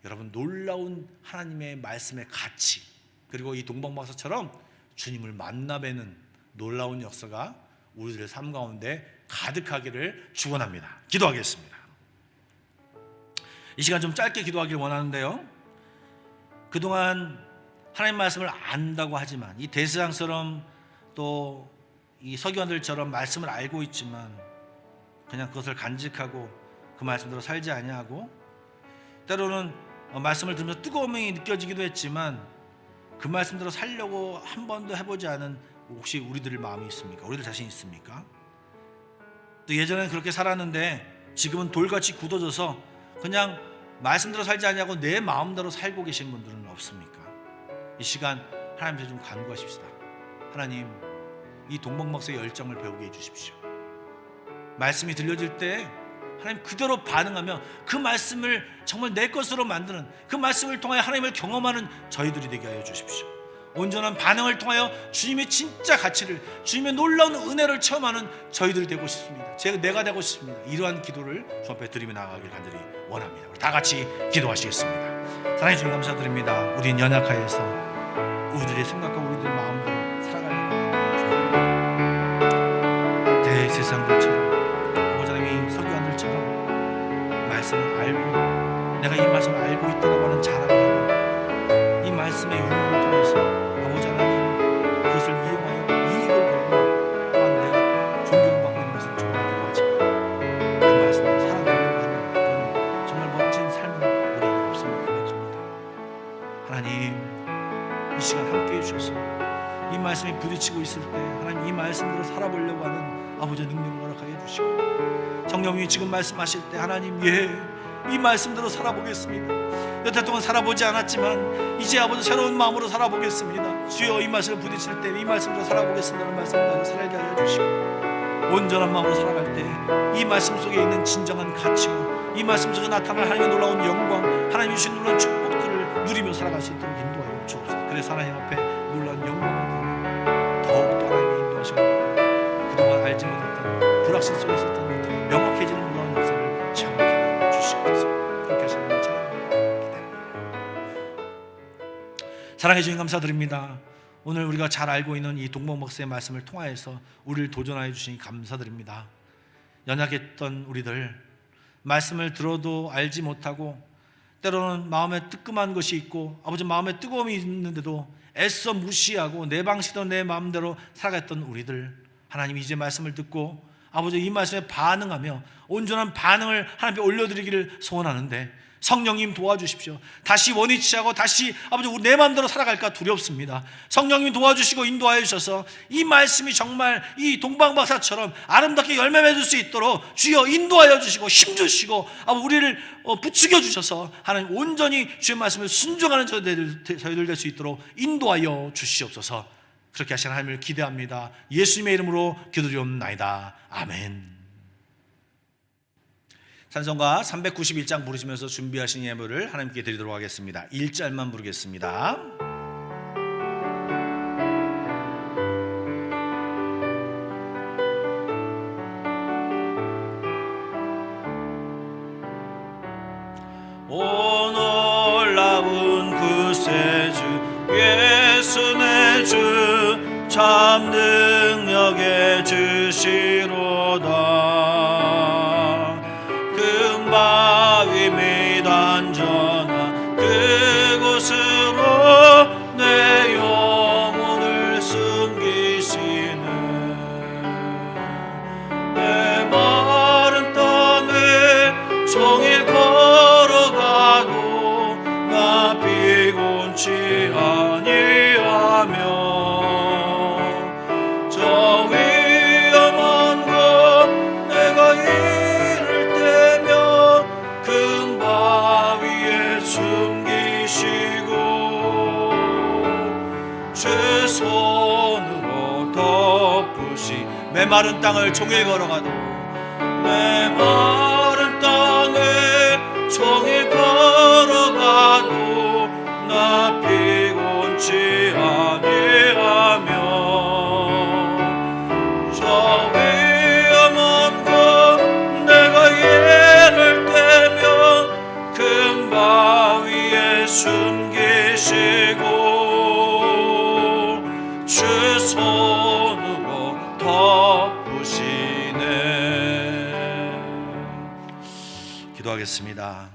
여러분, 놀라운 하나님의 말씀의 가치, 그리고 이 동방박사처럼 주님을 만나 뵈는 놀라운 역사가 우리들의 삶 가운데 가득하기를 축원합니다. 기도하겠습니다. 이 시간 좀 짧게 기도하기를 원하는데요, 그동안 하나님 말씀을 안다고 하지만, 이 대세상처럼 또 이 서기관들처럼 말씀을 알고 있지만 그냥 그것을 간직하고 그 말씀대로 살지 아니하고, 때로는 말씀을 들으면서 뜨거움이 느껴지기도 했지만 그 말씀대로 살려고 한 번도 해보지 않은 혹시 우리들 마음이 있습니까? 우리들 자신이 있습니까? 또 예전에는 그렇게 살았는데 지금은 돌같이 굳어져서 그냥 말씀대로 살지 아니하고 내 마음대로 살고 계신 분들은 없습니까? 이 시간 하나님께 좀 간구하십시다. 하나님, 이 동방박사의 열정을 배우게 해주십시오. 말씀이 들려질 때 하나님 그대로 반응하며 그 말씀을 정말 내 것으로 만드는, 그 말씀을 통하여 하나님을 경험하는 저희들이 되게 하여 주십시오. 온전한 반응을 통하여 주님의 진짜 가치를, 주님의 놀라운 은혜를 체험하는 저희들이 되고 싶습니다. 내가 되고 싶습니다. 이러한 기도를 주 앞에 드리며 나아가길 간절히 원합니다. 우리 다 같이 기도하시겠습니다. 사랑해 주님 감사드립니다. 우리는 연약하여서 우리들의 생각과 우리들의 마음대로 살아가는 대세상들처럼, 아버지 하나님이 서기관들처럼 말씀을 알고, 내가 이 말씀을 알고 있다고 하는 자랑을 하고, 이 말씀의 유무를 통해서 아버지 하나님 그것을 이용하여 이익을 벌고, 또한 내가 존경받고 있는 것을 좋아하기도 하지만 그 말씀을 살아내려고 하는 그런 정말 멋진 삶은 우리 안에 없음을 고백합니다. 하나님, 성령님이 지금 말씀하실 때 하나님 이 말씀대로 살아보겠습니다. 여태 동안 살아보지 않았지만 이제 아버지 새로운 마음으로 살아보겠습니다. 주여 이 말씀을 부딪힐 때 이 말씀대로 살아보겠습니다는 말씀을 살게 하여 주시고 온전한 마음으로 살아갈 때 이 말씀 속에 있는 진정한 가치와 이 말씀 속에 나타날 하나님의 놀라운 영광, 하나님이 주신 놀라운 축복들을 누리며 살아갈 수 있도록 인도하여 주옵소서. 그래서 하나님 앞에 놀라운 영광을 드리며 더욱더 하나님의 인도하심을 받고 그동안 알지 못했던 불확신 속에 있었던 것들이 명확해지는 놀라운 역사를 체험하여 주시옵소서. 그렇게 하시는 걸 기다립니다. 사랑해 주님 감사드립니다. 오늘 우리가 잘 알고 있는 이 동복 목사의 말씀을 통하여서 우리를 도전하여 주시니 감사드립니다. 연약했던 우리들, 말씀을 들어도 알지 못하고 때로는 마음에 뜨끔한 것이 있고 아버지 마음에 뜨거움이 있는데도 애써 무시하고 내 방식대로 내 마음대로 살아갔던 우리들, 하나님 이제 말씀을 듣고 아버지 이 말씀에 반응하며 온전한 반응을 하나님께 올려드리기를 소원하는데 성령님 도와주십시오. 다시 원위치 하고 다시 아버지 내 마음대로 살아갈까 두렵습니다. 성령님 도와주시고 인도하여 주셔서 이 말씀이 정말 이 동방박사처럼 아름답게 열매 맺을 수 있도록 주여 인도하여 주시고 힘주시고 우리를 부추겨 주셔서 하나님 온전히 주의 말씀을 순종하는 저희들 될 수 있도록 인도하여 주시옵소서. 그렇게 하시는 하나님을 기대합니다. 예수님의 이름으로 기도드리옵나이다. 아멘. 찬송가 391장 부르시면서 준비하신 예물을 하나님께 드리도록 하겠습니다. 1절만 부르겠습니다. 오 놀라운 구세주 예수 내 주 참 능력의 주시로다. 금바위 및 안전한 그곳으로 내 영혼을 숨기시는 내 마른 땅을 종일 걸어가도 나 피곤치 아니하며 저 위험한 곳 내가 이를 때면 큰 바위에 숨기시고 주 손으로 덮으시 메마른 땅을 종일 걸어가도 메마른 땅을 종일 걸어가도 나 피곤치 아니하며 저 위험한 곳 내가 예를 때면 큰 바위에 숨기시고 주 손으로 덮으시네. 기도하겠습니다.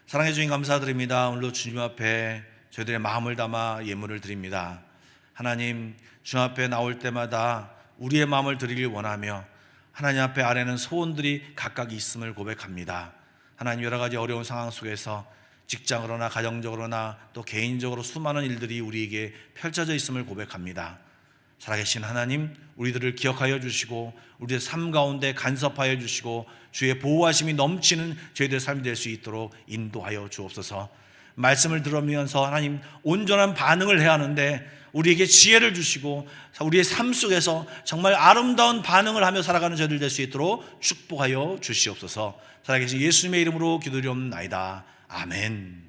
사랑해 주님 감사드립니다. 오늘도 주님 앞에 저희들의 마음을 담아 예물을 드립니다. 하나님 주님 앞에 나올 때마다 우리의 마음을 드리길 원하며 하나님 앞에 아래는 소원들이 각각 있음을 고백합니다. 하나님 여러 가지 어려운 상황 속에서 직장으로나 가정적으로나 또 개인적으로 수많은 일들이 우리에게 펼쳐져 있음을 고백합니다. 살아계신 하나님 우리들을 기억하여 주시고 우리의 삶 가운데 간섭하여 주시고 주의 보호하심이 넘치는 저희들의 삶이 될 수 있도록 인도하여 주옵소서. 말씀을 들으면서 하나님 온전한 반응을 해야 하는데 우리에게 지혜를 주시고 우리의 삶 속에서 정말 아름다운 반응을 하며 살아가는 저희들 될 수 있도록 축복하여 주시옵소서. 살아계신 예수님의 이름으로 기도드리옵나이다. 아멘.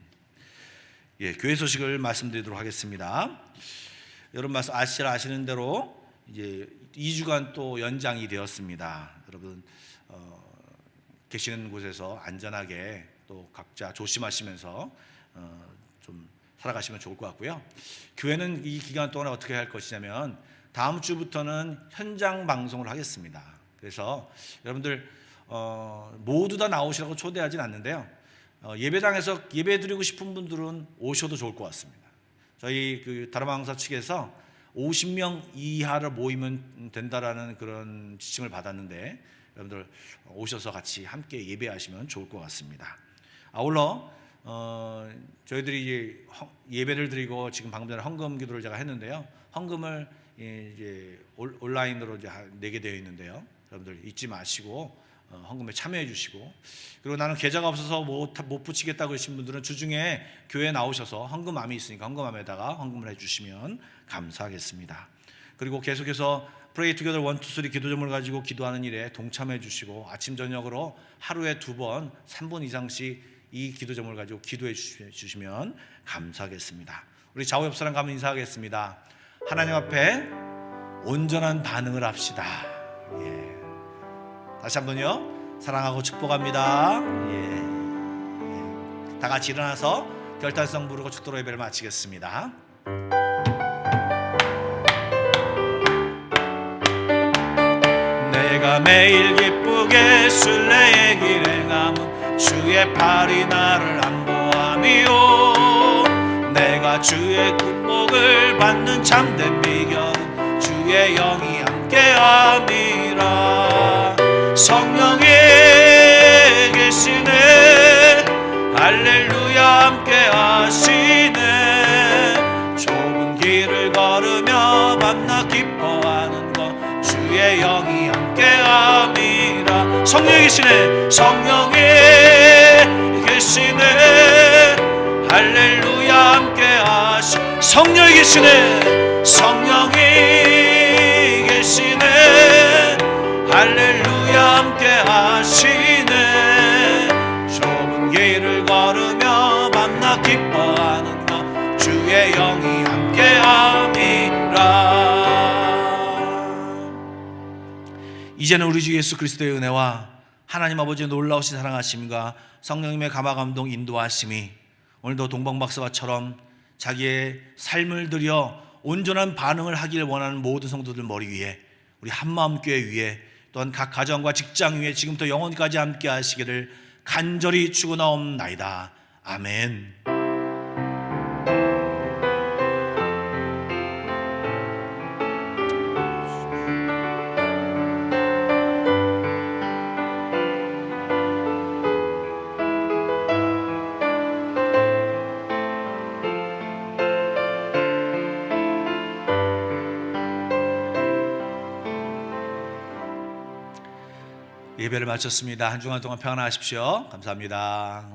교회 소식을 말씀드리도록 하겠습니다. 여러분 아시는 대로 이제 2주간 또 연장이 되었습니다. 여러분 계시는 곳에서 안전하게 또 각자 조심하시면서 좀 살아가시면 좋을 것 같고요. 교회는 이 기간 동안 어떻게 할 것이냐면 다음 주부터는 현장 방송을 하겠습니다. 그래서 여러분들 모두 다 나오시라고 초대하진 않는데요. 예배당에서 예배 드리고 싶은 분들은 오셔도 좋을 것 같습니다. 저희 그 다르마강사 측에서 50명 이하를 모이면 된다라는 그런 지침을 받았는데 여러분들 오셔서 같이 함께 예배하시면 좋을 것 같습니다. 아울러 저희들이 이제 예배를 드리고 지금 방금 전에 헌금 기도를 제가 했는데요. 헌금을 이제 온라인으로 이제 내게 되어 있는데요. 여러분들 잊지 마시고 헌금에 참여해 주시고, 그리고 나는 계좌가 없어서 못 붙이겠다고 하신 분들은 주중에 교회에 나오셔서 헌금함이 있으니까 헌금함에다가 헌금을 해주시면 감사하겠습니다. 그리고 계속해서 Pray Together 1, 2, 3 기도점을 가지고 기도하는 일에 동참해 주시고, 아침 저녁으로 하루에 2번 3분 이상씩 이 기도점을 가지고 기도해 주시면 감사하겠습니다. 우리 좌우 옆 사람 가면 인사하겠습니다. 하나님 앞에 온전한 반응을 합시다. 다시 한번요. 사랑하고 축복합니다. 다 같이 일어나서 결단성 부르고 축도로 예배를 마치겠습니다. 내가 매일 기쁘게 순례의 길 행함은 주의 팔이 나를 안보함이요, 내가 주의 군복을 받는 참된 비결은 주의 영이 함께함이라. 성령이 계시네, 할렐루야 함께하시네. 좁은 길을 걸으며 만나 기뻐하는 것 주의 영이 함께함이라. 성령이 계시네, 성령이 계시네, 할렐루야 함께하시. 성령이 계시네, 성령이 계시네, 할렐루야 함께하시네. 좁은 길을 걸으며 만나 기뻐하는 것 주의 영이 함께함이라. 이제는 우리 주 예수 그리스도의 은혜와 하나님 아버지의 놀라우신 사랑하심과 성령님의 감화감동 인도하심이 오늘도 동방박사처럼 자기의 삶을 들여 온전한 반응을 하길 원하는 모든 성도들 머리 위에, 우리 한마음교회 위에, 또한 각 가정과 직장 위에 지금부터 영원까지 함께 하시기를 간절히 축원하옵나이다. 아멘. 예배를 마쳤습니다. 한 주간 동안 평안하십시오. 감사합니다.